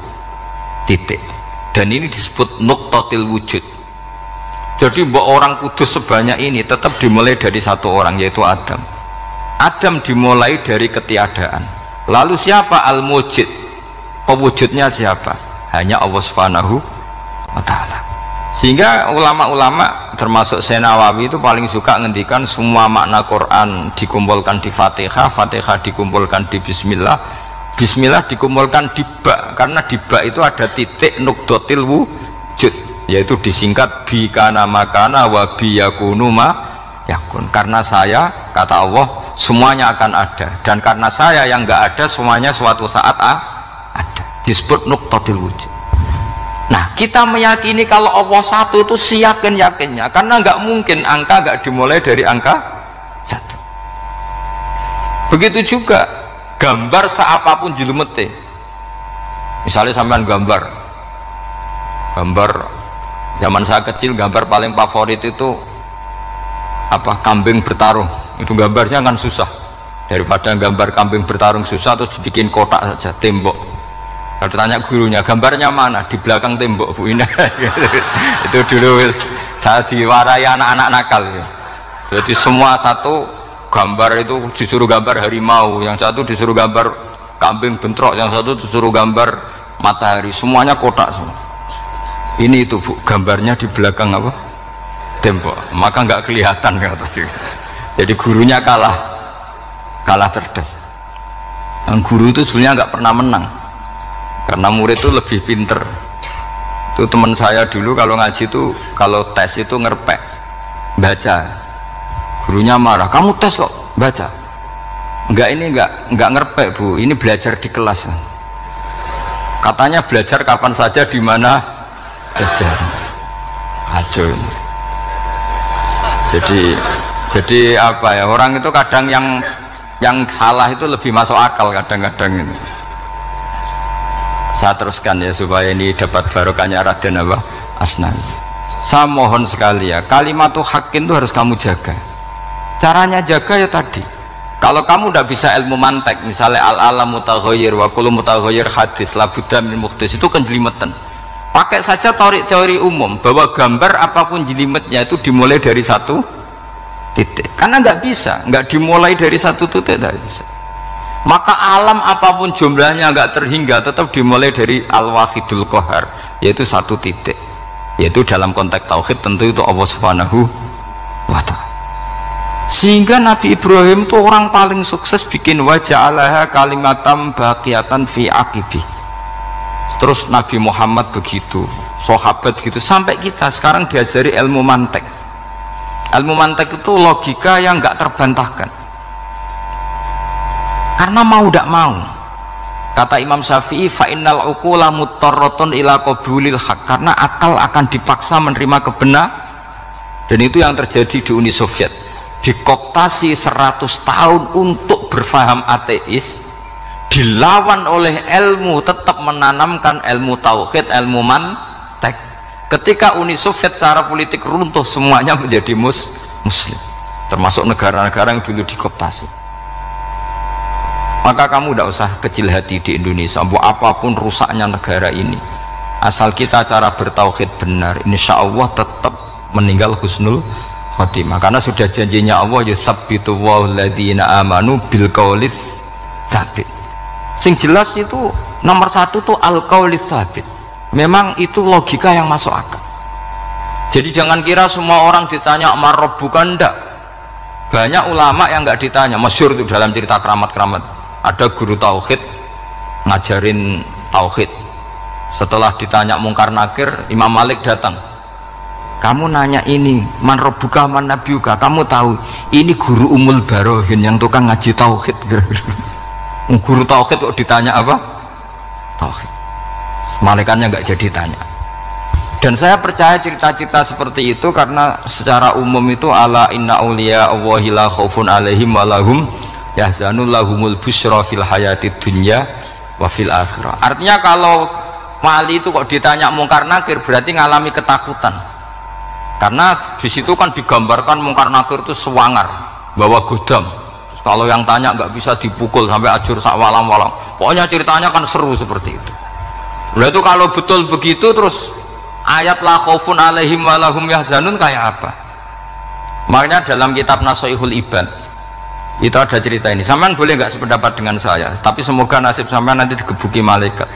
titik. Dan ini disebut nuktatil wujud. Jadi orang kudus sebanyak ini tetap dimulai dari satu orang, yaitu Adam. Adam dimulai dari ketiadaan. Lalu siapa al-mujid? Pewujudnya siapa? Hanya Allah Subhanahu wa ta'ala. Sehingga ulama-ulama termasuk Syekh Nawawi itu paling suka ngendikan semua makna Quran dikumpulkan di Fatihah, Fatihah dikumpulkan di Bismillah, Bismillah dikumpulkan di ba, karena di ba itu ada titik nukdotil wujud, yaitu disingkat bi kana makana wa bi yakunu ma yakun. Karena saya, kata Allah, semuanya akan ada, dan karena saya yang enggak ada, semuanya suatu saat ada, disebut nuktatil wujud. Nah, kita meyakini kalau Allah satu itu seyakin-yakinnya, karena nggak mungkin angka nggak dimulai dari angka satu. Begitu juga gambar seapapun julumete, misalnya sampean gambar zaman saya kecil, gambar paling favorit itu apa? Kambing bertarung. Itu gambarnya kan susah, daripada gambar kambing bertarung susah terus dibikin kotak saja, tembok. Kalau tanya gurunya, gambarnya mana? Di belakang tembok, Bu Ina. Itu dulu saya diwarai anak-anak nakal ya. Jadi semua satu gambar itu disuruh gambar harimau, yang satu disuruh gambar kambing bentrok, yang satu disuruh gambar matahari, semuanya kotak semua. Ini itu Bu, gambarnya di belakang apa? tembok, maka nggak kelihatan kata dia. Jadi gurunya kalah cerdas. Dan guru itu sebenarnya nggak pernah menang, karena murid itu lebih pinter. Itu teman saya dulu kalau ngaji itu, kalau tes itu ngerpek baca, gurunya marah, kamu tes kok baca? Enggak ngerpek bu, ini belajar di kelas. Katanya belajar kapan saja, di mana jajar. Ajo ini. Jadi apa ya, orang itu kadang yang salah itu lebih masuk akal kadang-kadang ini. Saya teruskan ya supaya ini dapat barokahnya Raden Asnawi. Saya mohon sekali ya, kalimat hakin itu harus kamu jaga. Caranya jaga ya tadi, kalau kamu udah bisa ilmu mantek, misalnya al-alam mutaghayyir wa kullu mutaghayyir hadis la budda min muhdits, itu kan jelimetan. Pakai saja teori umum bahwa gambar apapun jelimetnya itu dimulai dari satu titik, karena nggak dimulai dari satu titik, nggak bisa. Maka alam apapun jumlahnya nggak terhingga, tetap dimulai dari al-wahidul qahar, yaitu satu titik, yaitu dalam konteks tauhid tentu itu Allah Subhanahu wa ta'ala. Sehingga Nabi Ibrahim itu orang paling sukses bikin waja'alaha kalimatam baqiyatan fi aqibi. Terus Nabi Muhammad begitu, sahabat begitu, sampai kita sekarang diajari ilmu mantek. Ilmu mantek itu logika yang nggak terbantahkan, karena mau tidak mau. Kata Imam Syafi'i, fa innal uqula muttarratun ila qabulil haq, karena akal akan dipaksa menerima kebenaran. Dan itu yang terjadi di Uni Soviet, dikooptasi 100 tahun untuk berfaham ateis, dilawan oleh ilmu tetap menanamkan ilmu tauhid, ilmu mantek. Ketika Uni Soviet secara politik runtuh, semuanya menjadi muslim, termasuk negara-negara yang dulu dikooptasi. Maka kamu tidak usah kecil hati di Indonesia, apapun rusaknya negara ini, asal kita cara bertauhid benar, insya Allah tetap meninggal husnul khotimah, karena sudah janjinya Allah, yusabbitu walladzina amanu bil qaulits tsabit. Sing jelas itu nomor satu tuh al qaulits tsabit. Memang itu logika yang masuk akal. Jadi jangan kira semua orang ditanya marrob, bukan, ndak. Banyak ulama yang nggak ditanya. Masyhur itu dalam cerita keramat-keramat, ada guru tauhid ngajarin tauhid, setelah ditanya mungkar nakir, Imam Malik datang, kamu nanya ini man rabbuka man nabiyuka, kamu tahu ini guru Umul Barohin yang tukang ngaji tauhid. Guru tauhid kok ditanya apa? Tauhid. Malaikatnya nggak jadi tanya. Dan saya percaya cerita-cerita seperti itu karena secara umum itu ala inna auliya Allahi la khaufun alaihim walahum yahzanun lahumul busyra fil hayatid dunya wa fil akhirah. Artinya kalau wali itu kok ditanya mungkar nakir berarti ngalami ketakutan, karena di situ kan digambarkan mungkar nakir itu sewangar bawa godam. Terus kalau yang tanya nggak bisa dipukul sampai ajur sak walam-walam, pokoknya ceritanya kan seru seperti itu. Lalu itu kalau betul begitu, terus ayat la khaufun alaihim walahum yahzanun kayak apa? Makanya dalam kitab Nasoihul Ibad itu ada cerita ini. Sampean boleh nggak sependapat dengan saya, tapi semoga nasib sampean nanti digebuki malaikat.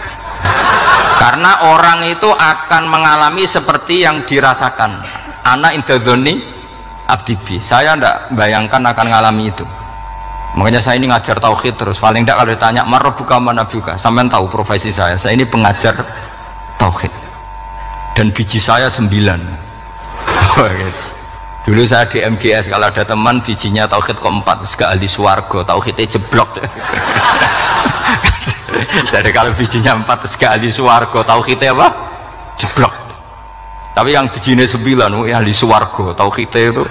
Karena orang itu akan mengalami seperti yang dirasakan. Ana indadzoni abdibi, saya ndak bayangkan akan mengalami itu. Makanya saya ini ngajar tauhid terus, paling tidak kalau ditanya marrobuka manabuka, sampean tahu profesi saya ini pengajar tauhid, dan biji saya 9. Dulu saya di MGS, kalau ada teman bijinya tauhid kok 4, segala ahli swarga, tauhidnya jeblok. Jadi kalau bijinya 4 segala ahli swarga, tauhidnya apa? Jeblok. Tapi yang bijinya 9, ahli swarga, tauhidnya itu,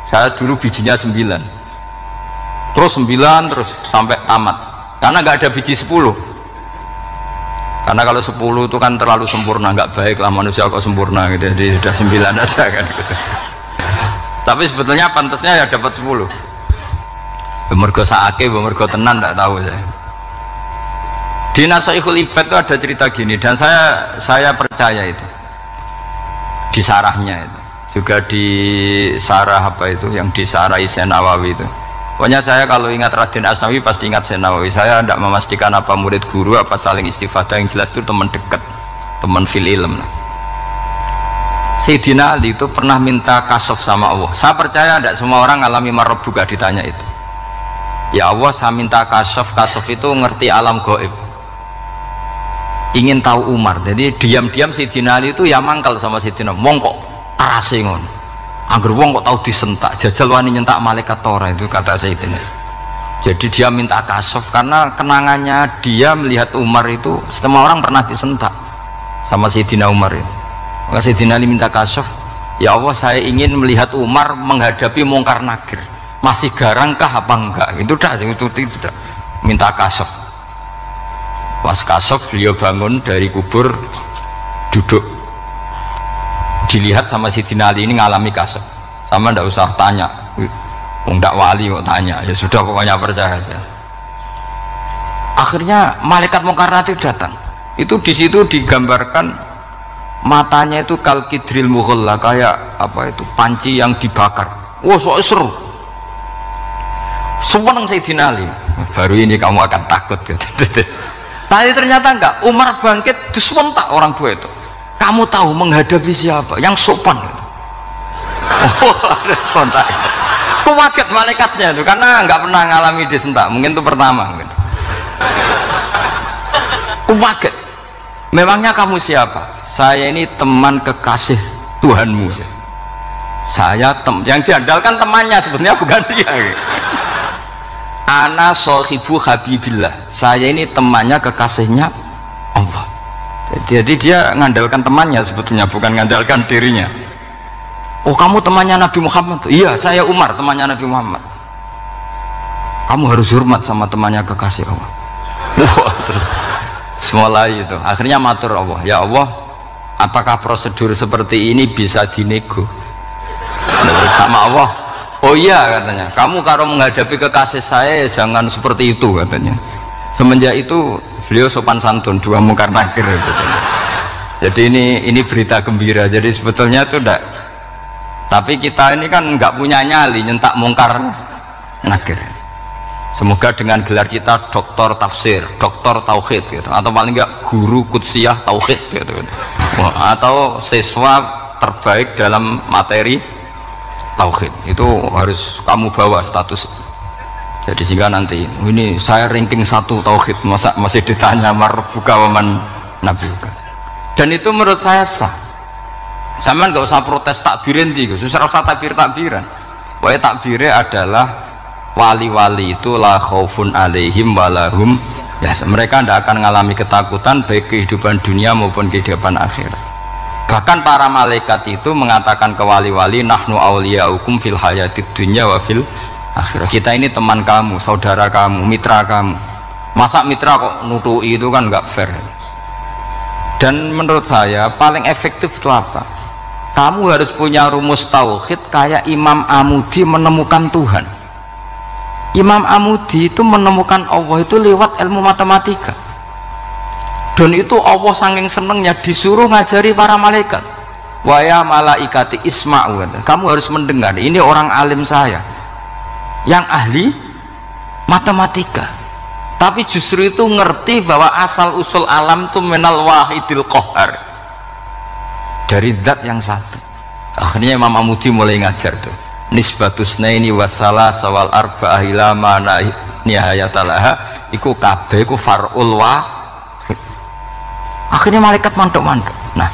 saya dulu bijinya 9. Terus 9 terus sampai tamat, karena nggak ada biji 10. Karena kalau 10 itu kan terlalu sempurna, nggak baik lah manusia kok sempurna gitu, jadi sudah 9 aja kan gitu. Tapi sebetulnya pantasnya ya dapat 10. Mergo saake, mergo tenan nggak tahu saya. Di Nasoihul Ibad itu ada cerita gini, dan saya percaya itu di sarahnya itu, juga di sarah apa itu yang di sarah Syekh Nawawi itu. Pokoknya saya kalau ingat Raden Asnawi pasti ingat Syekh Nawawi. Saya tidak memastikan apa murid guru apa saling istifadah, yang jelas itu teman dekat, teman fil ilm. Sayyidina Ali itu pernah minta kasaf sama Allah. Saya percaya tidak semua orang alami marbuka ditanya itu. Ya Allah, saya minta kasaf. Kasaf itu ngerti alam gaib, ingin tahu Umar. Jadi diam-diam Sayyidina Ali itu ya mangkal sama Sayyidina, wong kok kerase ngono, angger wong kok tahu disentak, jajal wani nyentak malaikat tora, itu kata Sayyidina. Jadi dia minta kasaf karena kenangannya dia melihat Umar itu semua orang pernah disentak sama Sayyidina Umar itu. Maka Sayyidina Ali minta kasaf, ya Allah saya ingin melihat Umar menghadapi mungkar nakir, masih garangkah apa enggak, itu dah, itu tidak minta kasaf. Pas kasaf beliau bangun dari kubur, duduk, dilihat sama Sayyidina Ali ini ngalami kasaf, sama ndak usah tanya, ndak wali kok tanya, ya sudah pokoknya percaya aja. Akhirnya malaikat mungkar nakir datang, itu di situ digambarkan matanya itu kalkidril mughalla, kayak apa itu panci yang dibakar. Wah, so seru. Seneng Sayyidina Ali. Baru ini kamu akan takut gitu. Tapi ternyata enggak. Umar bangkit disewentak orang dua itu. Kamu tahu menghadapi siapa? Yang sopan gitu. Oh, ada sontak. Kuwaget malaikatnya itu karena enggak pernah ngalami disentak. Mungkin itu pertama gitu. Kuwaget. Memangnya kamu siapa? Saya ini teman kekasih Tuhanmu. Saya yang diandalkan temannya, sebenarnya bukan dia. Ana sohibu habibillah. Saya ini temannya kekasihnya Allah. Jadi dia ngandalkan temannya sebetulnya, bukan ngandalkan dirinya. Oh, kamu temannya Nabi Muhammad? Iya, saya Umar, temannya Nabi Muhammad. Kamu harus hormat sama temannya kekasih Allah. Wah, terus mulai itu akhirnya matur Allah, ya Allah, apakah prosedur seperti ini bisa dinego? Terus sama Allah, oh iya katanya, kamu kalau menghadapi kekasih saya jangan seperti itu katanya. Semenjak itu beliau sopan santun, dua mungkar nakir katanya. Jadi ini berita gembira. Jadi sebetulnya itu enggak, tapi kita ini kan nggak punya nyali nyentak mungkar nakir. Semoga dengan gelar kita doktor tafsir, doktor tauhid gitu, atau paling enggak guru kudsiyah tauhid gitu. Atau siswa terbaik dalam materi tauhid. Itu harus kamu bawa status. Jadi sehingga nanti ini saya ranking 1 tauhid, masa masih ditanya marbuka waman nabiuka. Dan itu menurut saya sah. Sama nggak usah protes takbirin gitu, susah usah takbiran. Pokoknya takbirnya adalah wali-wali itu la khaufun alaihim walahum, ya mereka tidak akan mengalami ketakutan baik kehidupan dunia maupun kehidupan akhirat. Bahkan para malaikat itu mengatakan ke wali-wali, nahnu awliyaukum fil hayatid dunya wa fil akhirat. Kita ini teman kamu, saudara kamu, mitra kamu. Masa mitra kok nutui, itu kan nggak fair. Dan menurut saya paling efektif itu apa? Kamu harus punya rumus tauhid kayak Imam Amudi menemukan Tuhan. Imam Amudi itu menemukan Allah itu lewat ilmu matematika, dan itu Allah saking senengnya disuruh ngajari para malaikat, wa ya malaikati isma'u, kamu harus mendengar, ini orang alim saya yang ahli matematika, tapi justru itu ngerti bahwa asal usul alam itu minal wahidil qahar, dari zat yang satu. Akhirnya Imam Amudi mulai ngajar tuh nisbatus naini wasala sawal arba'ah ila mana nihayatalaha, iku kabeh iku far'ul wahid. Akhirnya malaikat mantuk-mantuk. Nah,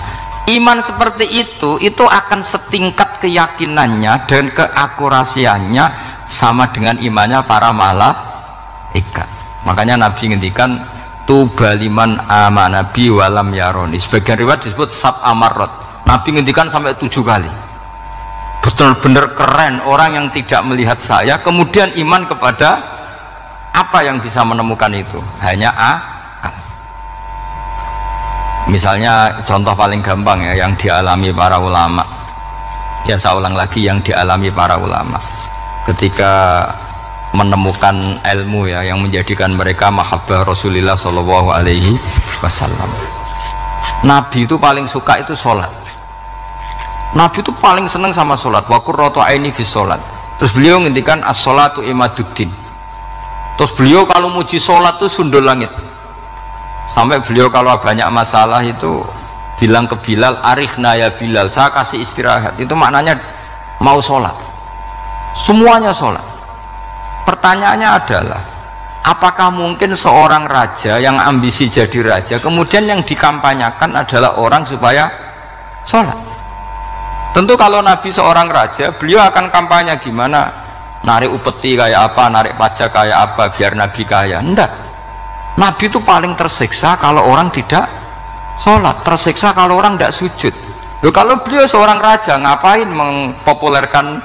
iman seperti itu akan setingkat keyakinannya dan keakurasiannya sama dengan imannya para malaikat. Makanya Nabi ngendikan tubaliman amanabi walam yaroni. Sebagian riwayat disebut sab amarot. Nabi ngendikan sampai 7 kali. Benar-benar keren orang yang tidak melihat saya kemudian iman kepada apa yang bisa menemukan itu, hanya akal. Misalnya contoh paling gampang ya yang dialami para ulama, ya saya ulang lagi, yang dialami para ulama ketika menemukan ilmu ya yang menjadikan mereka mahabbah Rasulullah Shallallahu Alaihi Wasallam. Nabi itu paling suka itu sholat. Nabi itu paling seneng sama sholat. Wa qurratu aini fi sholat. Terus beliau ngendikan as-sholatu imaduddin. Terus beliau kalau muji sholat itu sundul langit. Sampai beliau kalau banyak masalah itu bilang ke Bilal, arikhna ya Bilal, saya kasih istirahat. Itu maknanya mau sholat. Semuanya sholat. Pertanyaannya adalah, apakah mungkin seorang raja yang ambisi jadi raja kemudian yang dikampanyakan adalah orang supaya sholat? Tentu kalau Nabi seorang raja, beliau akan kampanye gimana, narik upeti kayak apa, narik pajak kayak apa biar Nabi kaya. Enggak, Nabi itu paling tersiksa kalau orang tidak sholat, tersiksa kalau orang tidak sujud. Loh, kalau beliau seorang raja ngapain mempopulerkan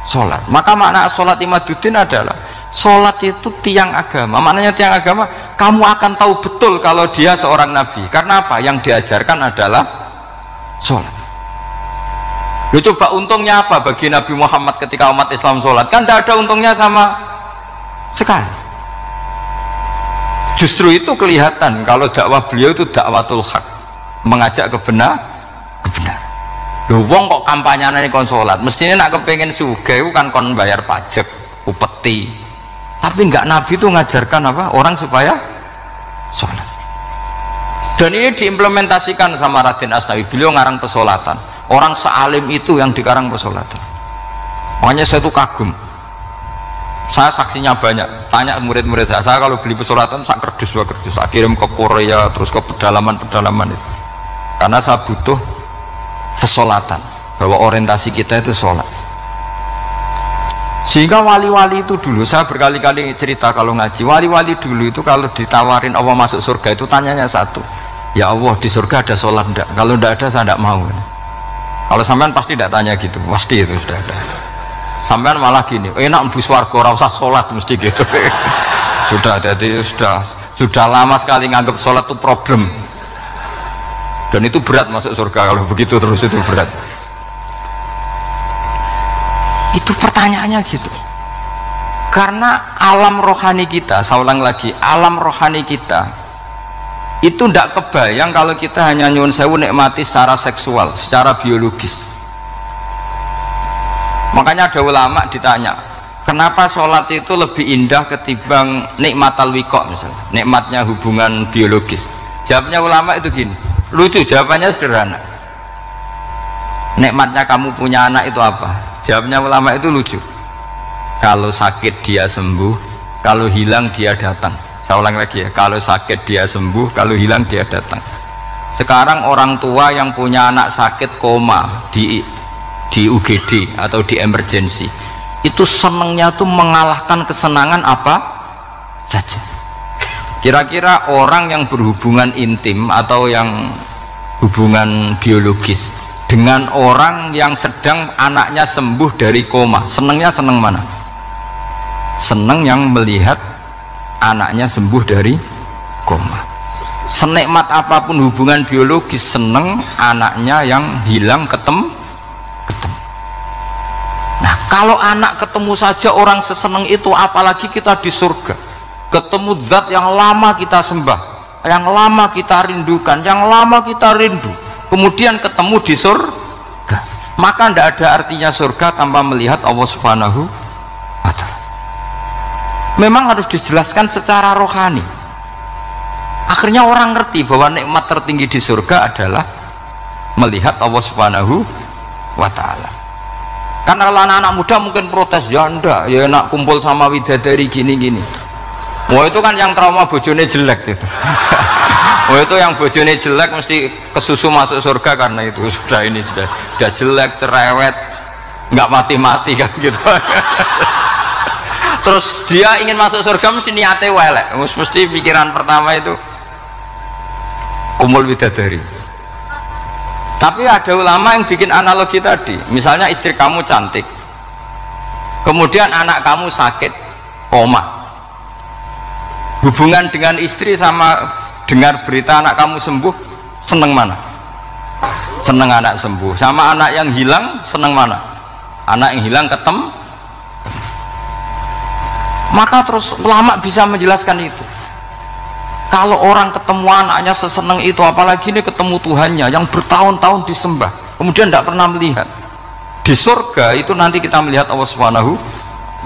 sholat? Maka makna sholat imaduddin adalah sholat itu tiang agama. Maknanya tiang agama, kamu akan tahu betul kalau dia seorang nabi. Karena apa? Yang diajarkan adalah sholat. Loh, coba untungnya apa bagi Nabi Muhammad ketika umat Islam sholat? Kan tidak ada untungnya sama sekali. Justru itu kelihatan kalau dakwah beliau itu dakwatul haq, mengajak kebenaran. Loh, wong kok kampanyane kon salat, mestinya nak kepengen sugih kan kon bayar pajak, upeti. Tapi enggak, Nabi itu ngajarkan apa? Orang supaya salat. Dan ini diimplementasikan sama Raden Asnawi. Beliau ngarang pesolatan. Orang sealim itu yang dikarang pesolatan. Makanya saya tuh kagum. Saya saksinya banyak, tanya murid-murid saya kalau beli pesolatan saya kerdus, saya kirim ke Korea, terus ke pedalaman-pedalaman itu, karena saya butuh pesolatan, bahwa orientasi kita itu sholat. Sehingga wali-wali itu dulu, saya berkali-kali cerita kalau ngaji, wali-wali dulu itu kalau ditawarin Allah masuk surga itu tanyanya satu, ya Allah di surga ada sholat enggak? Kalau enggak ada saya enggak mau. Kalau sampean pasti tidak tanya gitu, pasti itu sudah ada. Sampean malah gini, enak mbus warga ora usah sholat mesti gitu. Sudah, jadi sudah lama sekali nganggap sholat itu problem, dan itu berat masuk surga kalau begitu terus, itu berat. Itu pertanyaannya gitu. Karena alam rohani kita, saya ulang lagi, alam rohani kita itu tidak kebayang kalau kita hanya nyuwun sewu nikmati secara seksual, secara biologis. Makanya ada ulama ditanya, kenapa sholat itu lebih indah ketimbang nikmat al-wiqa misalnya, nikmatnya hubungan biologis? Jawabnya ulama itu gini, lucu, jawabannya sederhana. Nikmatnya kamu punya anak itu apa? Jawabnya ulama itu lucu. Kalau sakit dia sembuh, kalau hilang dia datang. Saya ulang lagi ya, kalau sakit dia sembuh, kalau hilang dia datang. Sekarang orang tua yang punya anak sakit koma di UGD atau di emergency, itu senangnya tuh mengalahkan kesenangan apa saja. Kira-kira orang yang berhubungan intim atau yang hubungan biologis dengan orang yang sedang anaknya sembuh dari koma, senangnya senang mana? Senang yang melihat anaknya sembuh dari koma. Senikmat apapun hubungan biologis, senang anaknya yang hilang ketemu. Nah, kalau anak ketemu saja orang seseneng itu, apalagi kita di surga, ketemu zat yang lama kita sembah, yang lama kita rindukan, yang lama kita rindu, kemudian ketemu di surga, maka tidak ada artinya surga tanpa melihat Allah Subhanahu wa ta'ala. Memang harus dijelaskan secara rohani. Akhirnya orang ngerti bahwa nikmat tertinggi di surga adalah melihat Allah Subhanahu wa ta'ala. Karena kalau anak-anak muda mungkin protes, ya enggak, ya enak kumpul sama widadari gini-gini. Wah, itu kan yang trauma bojone jelek itu. Wah, itu yang bojone jelek mesti kesusu masuk surga karena itu sudah jelek, cerewet, nggak mati-mati kan gitu. Terus dia ingin masuk surga mesti niatnya welek, mesti pikiran pertama itu kumpul widadari. Tapi ada ulama yang bikin analogi tadi, misalnya istri kamu cantik, kemudian anak kamu sakit, koma. Hubungan dengan istri sama dengar berita anak kamu sembuh, seneng mana? Seneng anak sembuh. Sama anak yang hilang, seneng mana? Anak yang hilang ketemu. Maka terus ulama bisa menjelaskan itu. Kalau orang ketemu anaknya seseneng itu, apalagi ini ketemu Tuhannya yang bertahun-tahun disembah, kemudian tidak pernah melihat. Di surga itu nanti kita melihat Allah Subhanahu.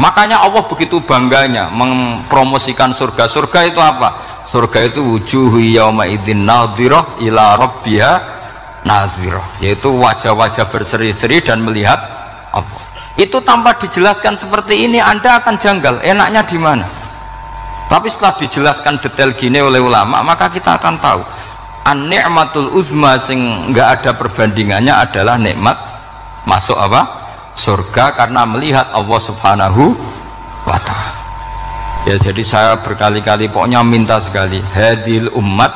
Makanya Allah begitu bangganya mempromosikan surga. Surga itu apa? Surga itu wujuhu yauma idzin nadhirah ila rabbiha nadhirah, yaitu wajah-wajah berseri-seri dan melihat Allah. Itu tanpa dijelaskan seperti ini Anda akan janggal, enaknya di mana? Tapi setelah dijelaskan detail gini oleh ulama, maka kita akan tahu an-ni'matul uzma sing enggak ada perbandingannya adalah nikmat masuk apa? Surga karena melihat Allah Subhanahu wa ta'ala. Ya, jadi saya berkali-kali pokoknya minta sekali, hadil umat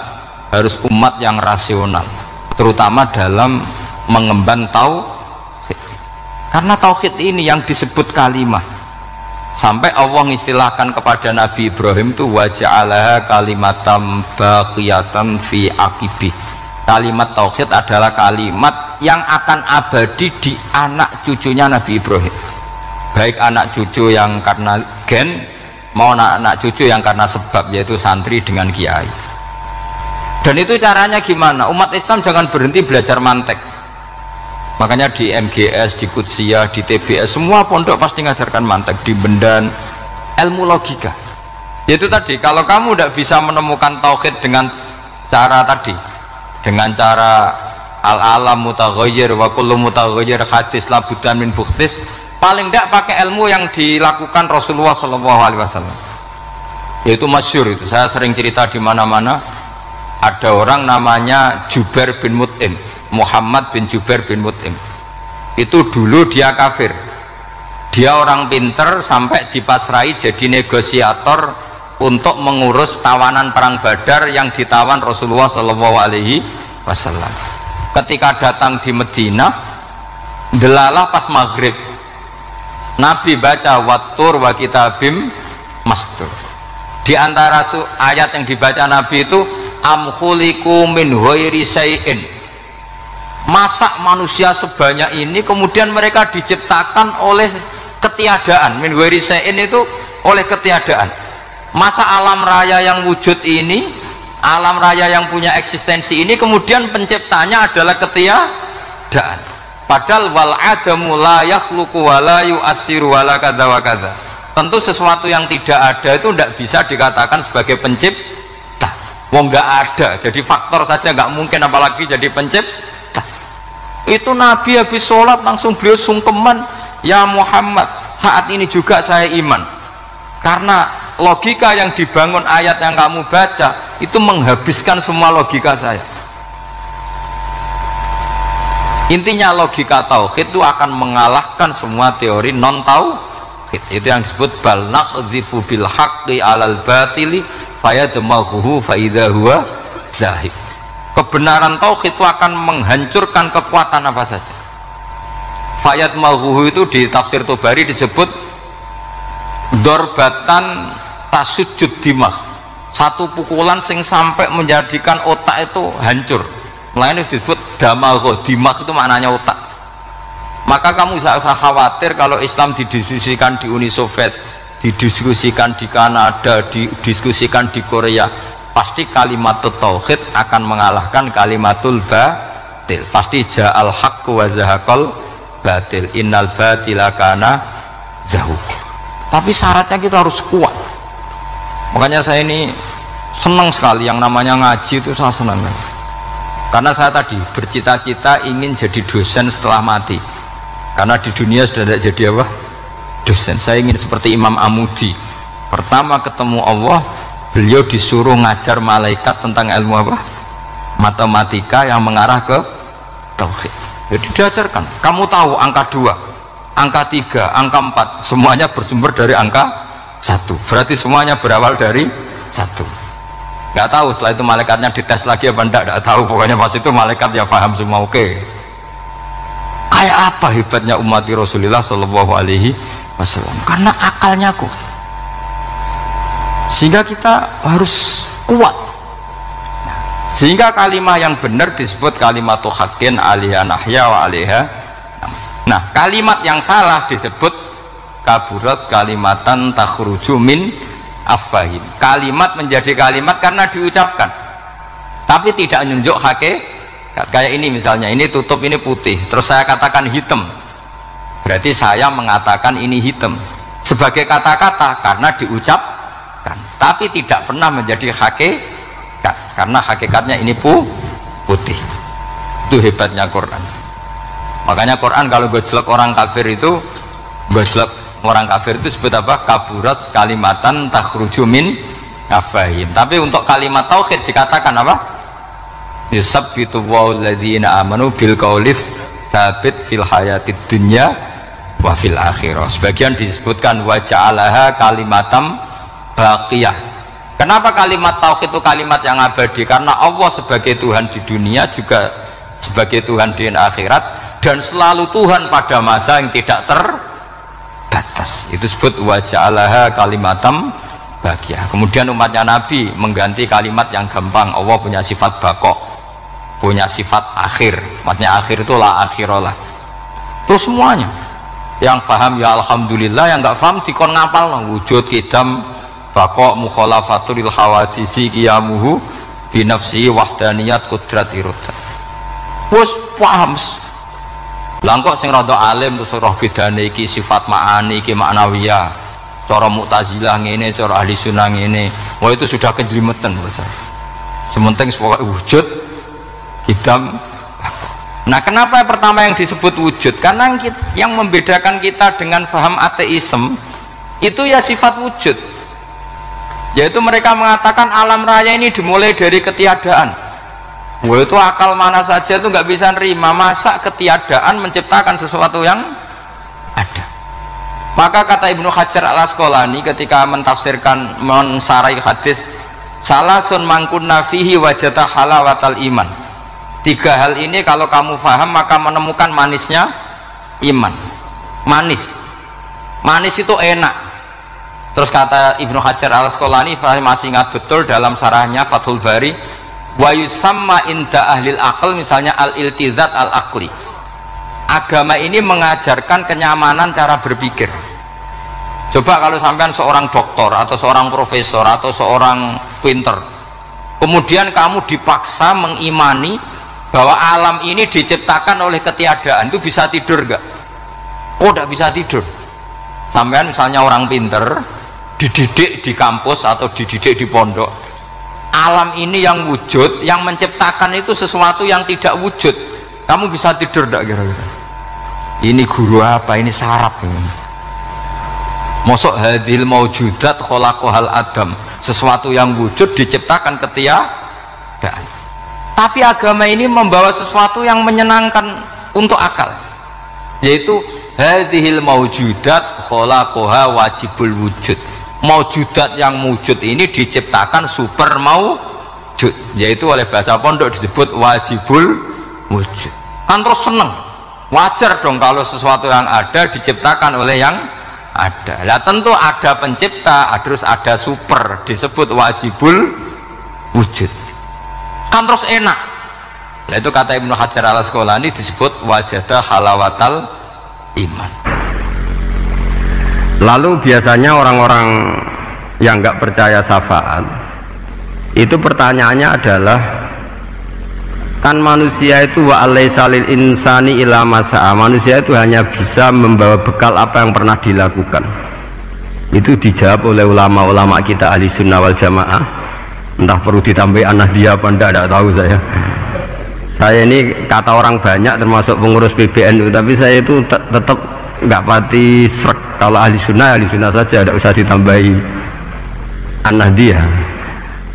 harus umat yang rasional, terutama dalam mengemban tauhid. Karena tauhid ini yang disebut kalimah. Sampai Allah mengistilahkan kepada Nabi Ibrahim itu waja'alaha kalimatam baqiyatan fi aqibih. Kalimat tauhid adalah kalimat yang akan abadi di anak cucunya Nabi Ibrahim. Baik anak cucu yang karena gen mau anak cucu yang karena sebab, yaitu santri dengan kiai. Dan itu caranya gimana? Umat Islam jangan berhenti belajar mantek. Makanya di MGS, di Qudsiyah, di TBS semua pondok pasti ngajarkan mantek, di Bendan ilmu logika. Yaitu tadi, kalau kamu tidak bisa menemukan tauhid dengan cara tadi, dengan cara al-alam mutaghayyir wa kullu mutaghayyir hadis la budda min bukhtis, paling tidak pakai ilmu yang dilakukan Rasulullah SAW, yaitu masyhur itu. Saya sering cerita di mana-mana. Ada orang namanya Jubair bin Mut'im, Muhammad bin Jubair bin Mut'im. Itu dulu dia kafir. Dia orang pinter sampai dipasrai jadi negosiator untuk mengurus tawanan perang Badar yang ditawan Rasulullah SAW. Ketika datang di Madinah, delalah pas maghrib, Nabi baca wattur wa kitabim mastur. Di antara ayat yang dibaca Nabi itu am khuliqu min ghairi syai'in. Masa manusia sebanyak ini kemudian mereka diciptakan oleh ketiadaan. Min ghairi syai'in itu oleh ketiadaan. Masa alam raya yang wujud ini, alam raya yang punya eksistensi ini kemudian penciptanya adalah ketiadaan. Padahal wal adamu la yakhluqu wa la yu'assiru wa la kadza wa kadza. Tentu sesuatu yang tidak ada itu tidak bisa dikatakan sebagai pencipta. Wong nggak ada, jadi faktor saja nggak mungkin, apalagi jadi pencipta. Itu Nabi habis sholat langsung beliau sungkeman, ya Muhammad, saat ini juga saya iman. Karena logika yang dibangun ayat yang kamu baca itu menghabiskan semua logika saya. Intinya logika tauhid itu akan mengalahkan semua teori non tauhid. Itu yang disebut bal naqdhifu bil haqqi 'alal batili fayadmaghuhu fa idza huwa zahib. Kebenaran tauhid itu akan menghancurkan kekuatan apa saja. Fayadmaghuhu itu di tafsir Tobari disebut dorbatan tasujud dimah. Satu pukulan sing sampai menjadikan otak itu hancur. Lainnya disebut damagho, dimah itu maknanya otak. Maka kamu usah khawatir kalau Islam didiskusikan di Uni Soviet, didiskusikan di Kanada, didiskusikan di Korea, pasti kalimat tauhid akan mengalahkan kalimatul batil. Pasti ja'al haqqu wa zahaqal batil, innal batila kana zahuq. Tapi syaratnya kita harus kuat. Makanya saya ini senang sekali yang namanya ngaji itu, saya senang. Karena saya tadi bercita-cita ingin jadi dosen setelah mati. Karena di dunia sudah tidak jadi apa? Dosen. Saya ingin seperti Imam Amudi. Pertama ketemu Allah, beliau disuruh ngajar malaikat tentang ilmu apa? Matematika yang mengarah ke tauhid. Jadi diajarkan, kamu tahu angka 2, angka 3, angka 4, semuanya bersumber dari angka 1. Berarti semuanya berawal dari 1. Nggak tahu setelah itu malaikatnya dites lagi apa enggak tahu. Pokoknya pas itu malaikat ya paham semua. Oke. Kayak apa hebatnya umat Rasulullah Shallallahu Alaihi Wasallam? Karena akalnya kuat. Sehingga kita harus kuat. Sehingga kalimat yang benar disebut kalimatu haqqin 'alaiha nahya wa 'alaiha. Nah, kalimat yang salah disebut kaburat kalimatan takhruju min afahim. Kalimat menjadi kalimat karena diucapkan, tapi tidak menunjuk hakikat. Kayak ini misalnya, ini tutup, ini putih, terus saya katakan hitam, berarti saya mengatakan ini hitam sebagai kata-kata karena diucapkan. tapi tidak pernah menjadi hakikat, karena hakikatnya ini putih. Itu hebatnya Quran. Makanya Quran kalau gojlok orang kafir itu, gojlok orang kafir itu sebut apa? Kaburas kalimatan takhruju min afahim. Tapi untuk kalimat tauhid dikatakan apa? Yusabbitu walladzina amanu bil qauli tsabit fil hayatid dunya wa fil akhirah. Sebagian disebutkan wa ja'alaha kalimatam baqiyah. Kenapa kalimat tauhid itu kalimat yang abadi? Karena Allah sebagai Tuhan di dunia juga sebagai Tuhan di akhirat, dan selalu Tuhan pada masa yang tidak terbatas. Itu disebut wa ja'alaha kalimatam baqiyah. Kemudian umatnya Nabi mengganti kalimat yang gampang. Allah punya sifat baqo, punya sifat akhir. Maksudnya akhir itu la akhiralah. Terus semuanya yang paham ya alhamdulillah, yang nggak paham dikon ngapal wujud kidam baqo mukhalafatul hawadisi qiyamuhu binafsi wahdaniyat qudrat irada. Wes paham lah kok sing rada alim terus roh bedane iki sifat ma'ani iki maknawiyah, cara Mu'tazilah ngene, cara ahli sunnah ngene. Wah itu sudah kejlimetan bocah. Sementing pokoke wujud kidam. Nah, kenapa pertama yang disebut wujud? Karena yang membedakan kita dengan faham ateisme itu ya sifat wujud, yaitu mereka mengatakan alam raya ini dimulai dari ketiadaan. Wah itu akal mana saja itu nggak bisa nerima, masa ketiadaan menciptakan sesuatu yang ada. Maka kata Ibnu Hajar al-Asqalani ketika mentafsirkan mensarai hadis salasun mangkunna fihi wajata halawatal iman. Tiga hal ini kalau kamu faham maka menemukan manisnya iman. Manis itu enak. Terus kata Ibnu Hajar al-Asqalani, saya masih ingat betul dalam sarahnya Fathul Bari, wa yusamma inda ahlil aql, misalnya al-iltizat al-aqli. Agama ini mengajarkan kenyamanan cara berpikir. Coba kalau sampean seorang doktor atau seorang profesor atau seorang pinter, kemudian kamu dipaksa mengimani bahwa alam ini diciptakan oleh ketiadaan, itu bisa tidur gak? Oh tidak bisa tidur. Sampean misalnya orang pinter dididik di kampus atau dididik di pondok, alam ini yang wujud, yang menciptakan itu sesuatu yang tidak wujud, kamu bisa tidur gak kira-kira? Ini guru apa? Ini sarap ini. Mosok hadil maujudat khalaqahal adam, sesuatu yang wujud diciptakan ketiadaan. Tapi agama ini membawa sesuatu yang menyenangkan untuk akal, yaitu hadhil maujudat khalaqaha wajibul wujud. Maujudat yang wujud ini diciptakan super maujud, yaitu oleh bahasa pondok disebut wajibul wujud. Kan terus seneng, wajar dong kalau sesuatu yang ada diciptakan oleh yang ada. Lah tentu ada pencipta, terus ada super, disebut wajibul wujud. Kan terus enak. Nah, itu kata Ibnu Hajar al-Asqalani disebut wajada halawatal iman. Lalu biasanya orang-orang yang nggak percaya syafaat itu pertanyaannya adalah, kan manusia itu wa alaysa lil insani illa ma sa'a, manusia itu hanya bisa membawa bekal apa yang pernah dilakukan. Itu dijawab oleh ulama-ulama kita ahli sunnah wal jamaah. Entah perlu ditambah anak dia apa enggak tahu saya. Saya ini kata orang banyak termasuk pengurus PBNU, tapi saya itu tetap nggak pati srek. Kalau ahli sunnah saja, tidak usah ditambahi anak dia,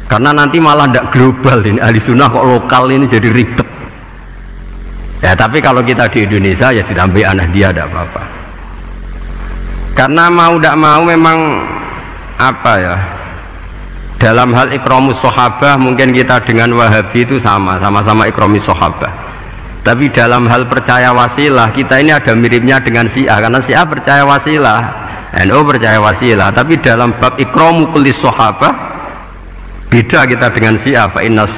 karena nanti malah tidak global. Ini ahli sunnah kok lokal ini jadi ribet ya. Tapi kalau kita di Indonesia ya ditambahi anak dia tidak apa-apa, karena mau tidak mau memang apa ya, dalam hal ikramus sahabah mungkin kita dengan Wahabi itu sama-sama ikramus sahabah. Tapi dalam hal percaya wasilah kita ini ada miripnya dengan Syiah, karena Syiah percaya wasilah, NU percaya wasilah. Tapi dalam bab ikramu kulli sahabah beda kita dengan Syiah. Fa innas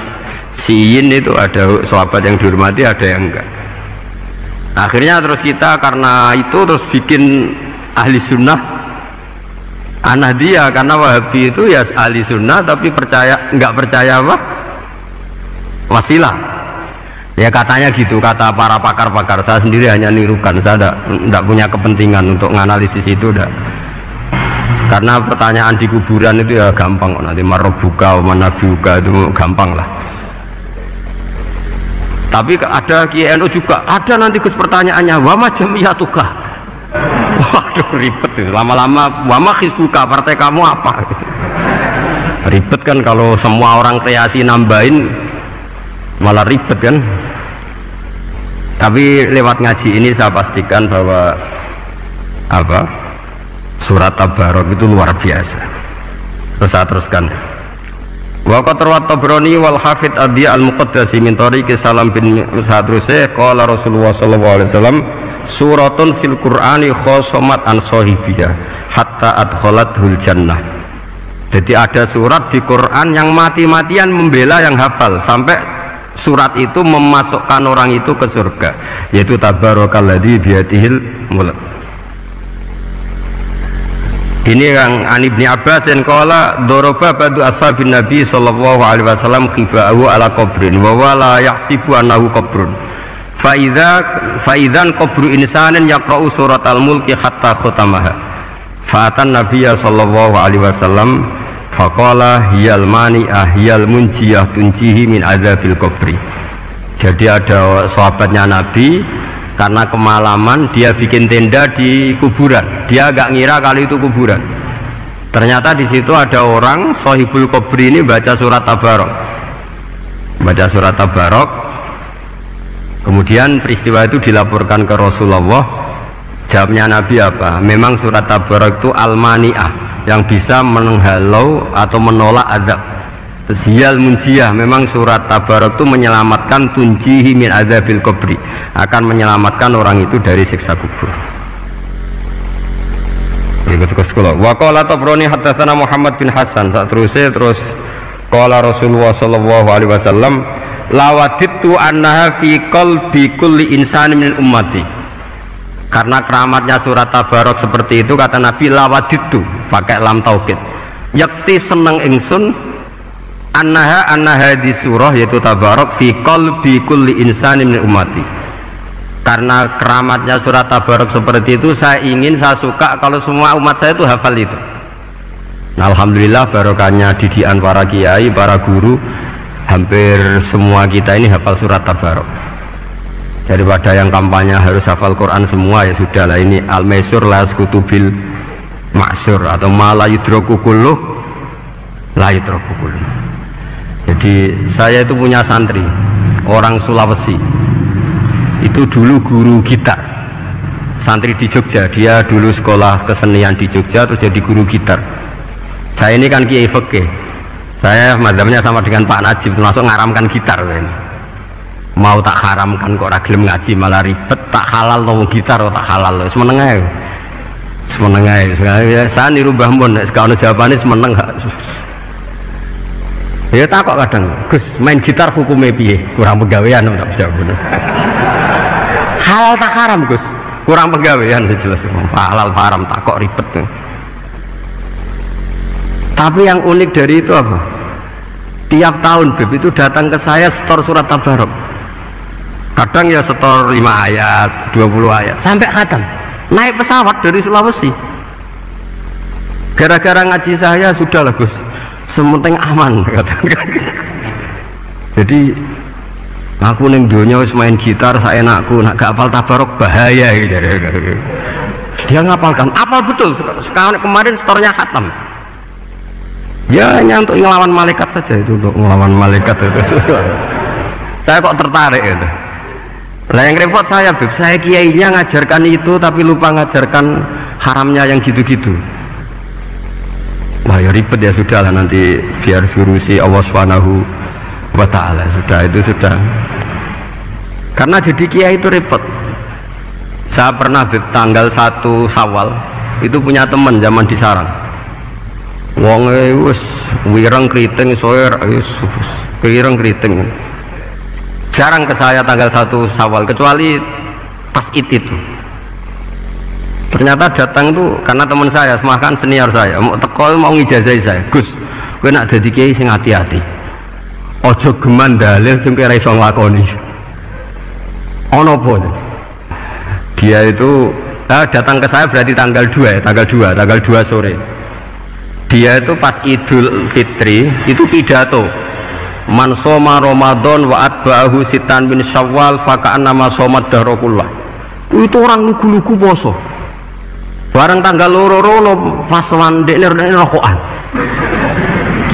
Syiin itu ada sahabat yang dihormati, ada yang enggak. Akhirnya terus kita karena itu terus bikin ahli sunnah anak dia, karena Wahabi itu ya ahli sunnah tapi enggak percaya apa? Wasilah. Ya katanya gitu, kata para pakar-pakar. Saya sendiri hanya nirukan, saya enggak punya kepentingan untuk menganalisis itu. Karena Karena pertanyaan di kuburan itu ya gampang, nanti marobuka, manabuka itu gampang lah. Tapi ada KNU juga, ada nanti Gus pertanyaannya, wama jamiyatuka. Waduh ribet itu, lama-lama wama hizbuka, partai kamu apa? Ribet kan kalau semua orang kreasi nambahin, malah ribet kan. Tapi lewat ngaji ini saya pastikan bahwa surat Tabarok itu luar biasa. Terus saya teruskan. Wa qad rawat Tabrani wal Hafidz Adi al-Muqaddasi min tariqi Salam bin Sadruse qala Rasulullah sallallahu alaihi wasallam suratun fil Qur'ani khosomat an sahibiha hatta adkhalathul jannah. Jadi ada surat di Quran yang mati-matian membela yang hafal sampai surat itu memasukkan orang itu ke surga, yaitu Tabarakalladzi biyadihil mulk. Ini yang An Ibni Abbas yang qala doroba badu ashabin Nabi sallallahu alaihi wasallam khiba'ahu ala qabrin wa wala yahsibu annahu qabrun fa idzan qabru insanin yaqra'u surat al-mulki hatta khutamaha fa atan nabiyya sallallahu alaihi wasallam faqala hiyal mani'ah hiyal munjiyah tunjihi min adzabil qabri. Jadi ada sahabatnya Nabi, karena kemalaman dia bikin tenda di kuburan, dia agak ngira kali itu kuburan. Ternyata di situ ada orang Sohibul Qabri ini baca surat Tabarok, kemudian peristiwa itu dilaporkan ke Rasulullah. Jawabnya Nabi apa? Memang surat Tabarok itu al-mani'ah, yang bisa menghalau atau menolak azab. Hiyal munjiyah, memang surat Tabarok itu menyelamatkan tunjihi min adzabil qabri, akan menyelamatkan orang itu dari siksa kubur. Wa qala Tabrani haddatsana Muhammad bin Hasan, terus qala Rasulullah sallallahu alaihi wasallam lawadittu annaha fi qalbi kulli insani min ummati. Karena keramatnya surat Tabarok seperti itu, kata Nabi lawadittu pakai lam taukid, yakti seneng ingsun annaha di surah yaitu Tabarok fi qalbi kulli insani min ummati. Karena keramatnya surat Tabarok seperti itu, saya suka kalau semua umat saya itu hafal itu. Nah, alhamdulillah barokahnya didikan para kiai, para guru, hampir semua kita ini hafal surat Tabarok. Daripada yang kampanye harus hafal Quran semua, ya sudah lah, ini al-maisur la skutubil maksur atau ma la yudroku kulluh la yudroku kulluh. Jadi saya itu punya santri orang Sulawesi, itu dulu guru gitar, santri di Jogja. Dia dulu sekolah kesenian di Jogja terus jadi guru gitar. Saya ini kan kiai fikih, saya madzhabnya sama dengan Pak Najib, termasuk ngaramkan gitar. Saya ini mau tak haramkan kok ragilem ngaji malah ribet, tak halal ngomong gitar kok tak halal, semenengah saya niru Mbah Mun, sekarang jawabannya semeneng gak. Ya tak kok kadang, Gus main gitar hukumnya piye? Kurang pegawaian tak jawab. Halal tak haram Gus? Kurang pegawaian sejelas. Halal haram tak kok ribet. Tapi yang unik dari itu apa? Tiap tahun Beb itu datang ke saya setor surat Tabarok. Kadang ya setor 5 ayat, 20 ayat, sampai khatam. Naik pesawat dari Sulawesi. Gara-gara ngaji saya sudahlah Gus, sementing aman. Jadi aku ning donya wis main gitar saenakku, nak gak hafal Tabarok bahaya gitu. Dia ngapalkan, apal betul. Sekarang kemarin setornya khatam. Ya hanya untuk ngelawan malaikat saja, itu untuk ngelawan malaikat itu. Saya kok tertarik itu. Lah yang repot saya, Beb, saya kiainya ngajarkan itu tapi lupa ngajarkan haramnya yang gitu-gitu. Wah ya ribet ya, sudah lah, nanti biar diurusi Allah Subhanahu wa ta'ala. Sudah itu sudah. Karena jadi kiai itu repot. Saya pernah Beb, tanggal 1 Syawal itu punya teman zaman di Sarang. Wong wis wireng kriting soer wis kireng kriting. Jarang ke saya tanggal 1 Syawal kecuali pas itu. Ternyata datang tuh karena teman saya, semakan senior saya, mau teko mau ngijazahi saya. Gus, kowe nak dadi kiai sing hati-hati. Ojo geman dalil sing kowe ora iso nglakoni. Ono apa? Dia itu datang ke saya berarti tanggal 2 sore. Dia itu pas Idul Fitri itu pidato, man soma Ramadan wa atba'ahu sitan min Syawal faka'annama somat dahrokullah. Itu orang lugu-lugu poso. Barang tanggal loro-loro pas wandekne rokokan.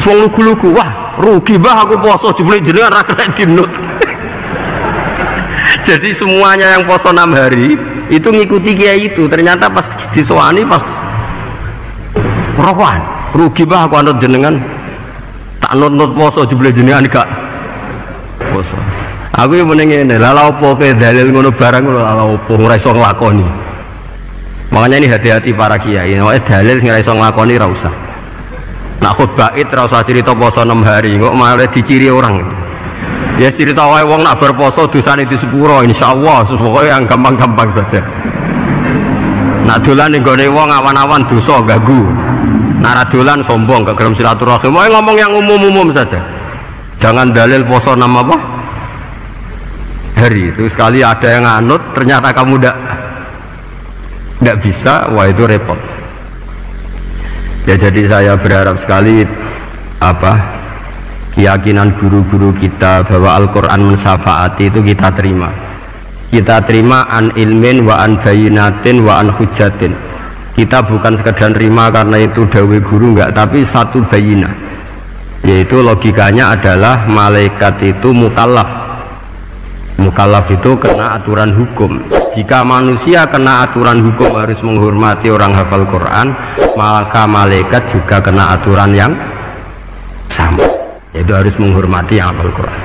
Wong lugu-lugu, wah rugi bah aku poso jebule jenengan ra kena dinut. Jadi semuanya yang poso 6 hari itu ngikuti kiai itu. Ternyata pas disowani pas rokokan, rugi bah aku anut jenengan tak nut poso jebule jenengan gak poso. Aku yang meneng ngene, lha opo ke dalil ngono barang lha opo ora iso nglakoni. Makanya ini hati-hati para kiai, nek dalil sing ora iso nglakoni ra usah. Nak khutbah id ra usah cerita poso 6 hari, kok malah diciri orang. Ya cerita wae wong nak berposo dosane di sepuro insyaallah, pokoke yang gampang-gampang saja. Nak dolan ning gone wong awan-awan dosa ganggu. Nak dolan sombong gak gelem silaturahim. Wae ngomong yang umum-umum saja. Jangan dalil poso 6 apa? Hari. Itu sekali ada yang nganut ternyata kamu ndak bisa, wah itu repot. Ya jadi saya berharap sekali keyakinan guru-guru kita bahwa Al-Quran mensyafaati itu kita terima. Kita terima an ilmin wa an bayinatin wa an hujatin. Kita bukan sekedar terima karena itu dawe guru enggak, tapi satu bayinah, yaitu logikanya adalah malaikat itu mukallaf. Mukallaf itu kena aturan hukum. Jika manusia kena aturan hukum harus menghormati orang hafal Quran, maka malaikat juga kena aturan yang sama, yaitu harus menghormati yang hafal Quran.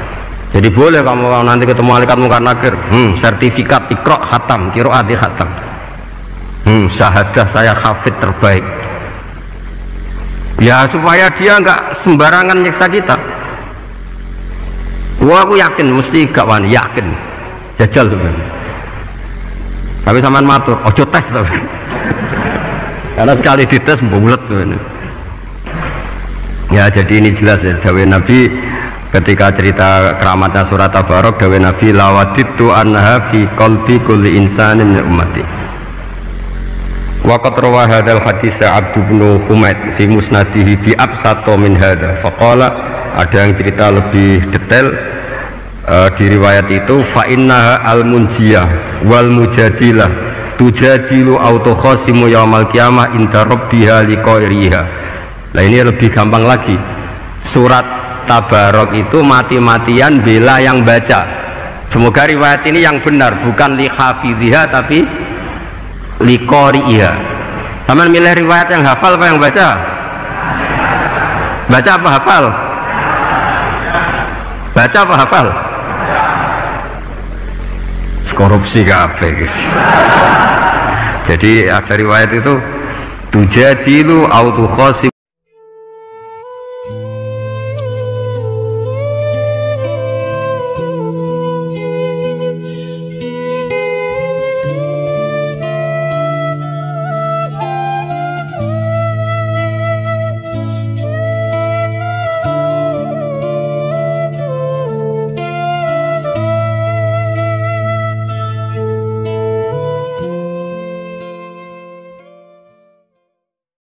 Jadi boleh kamu nanti ketemu malaikat munkar nakir, sertifikat Iqra khatam, qiraati khatam, syahadah saya hafid terbaik. Ya supaya dia enggak sembarangan nyiksa kita. Wah aku yakin mesti gak wani, yakin jajal sebenarnya. Tapi sampean matur, ojo tes tuh. Karena sekali dites bulet tuh. Ya jadi ini jelas ya, dawuh Nabi ketika cerita keramatnya surat Tabarok, dawuh Nabi lawaditu anha fi qalbi kulli insanin min ummati. Wa qad rawa hadzal hadits Abd bin Humaid fi musnadihi bi absato min hadza. Faqala, ada yang cerita lebih detail di riwayat itu, fa innaha al munjiyah wal mujadilah tujadilu autokhasimu yaumal qiyamah inda rabbiha liqairiha. Nah ini lebih gampang lagi, surat Tabarok itu mati-matian bela yang baca. Semoga riwayat ini yang benar, bukan li hafidhiha tapi liqariha. Sama milih riwayat yang hafal apa yang baca? Baca apa hafal? Baca apa hafal? Korupsi kafe guys. Jadi ada riwayat itu tujadilu autukhosim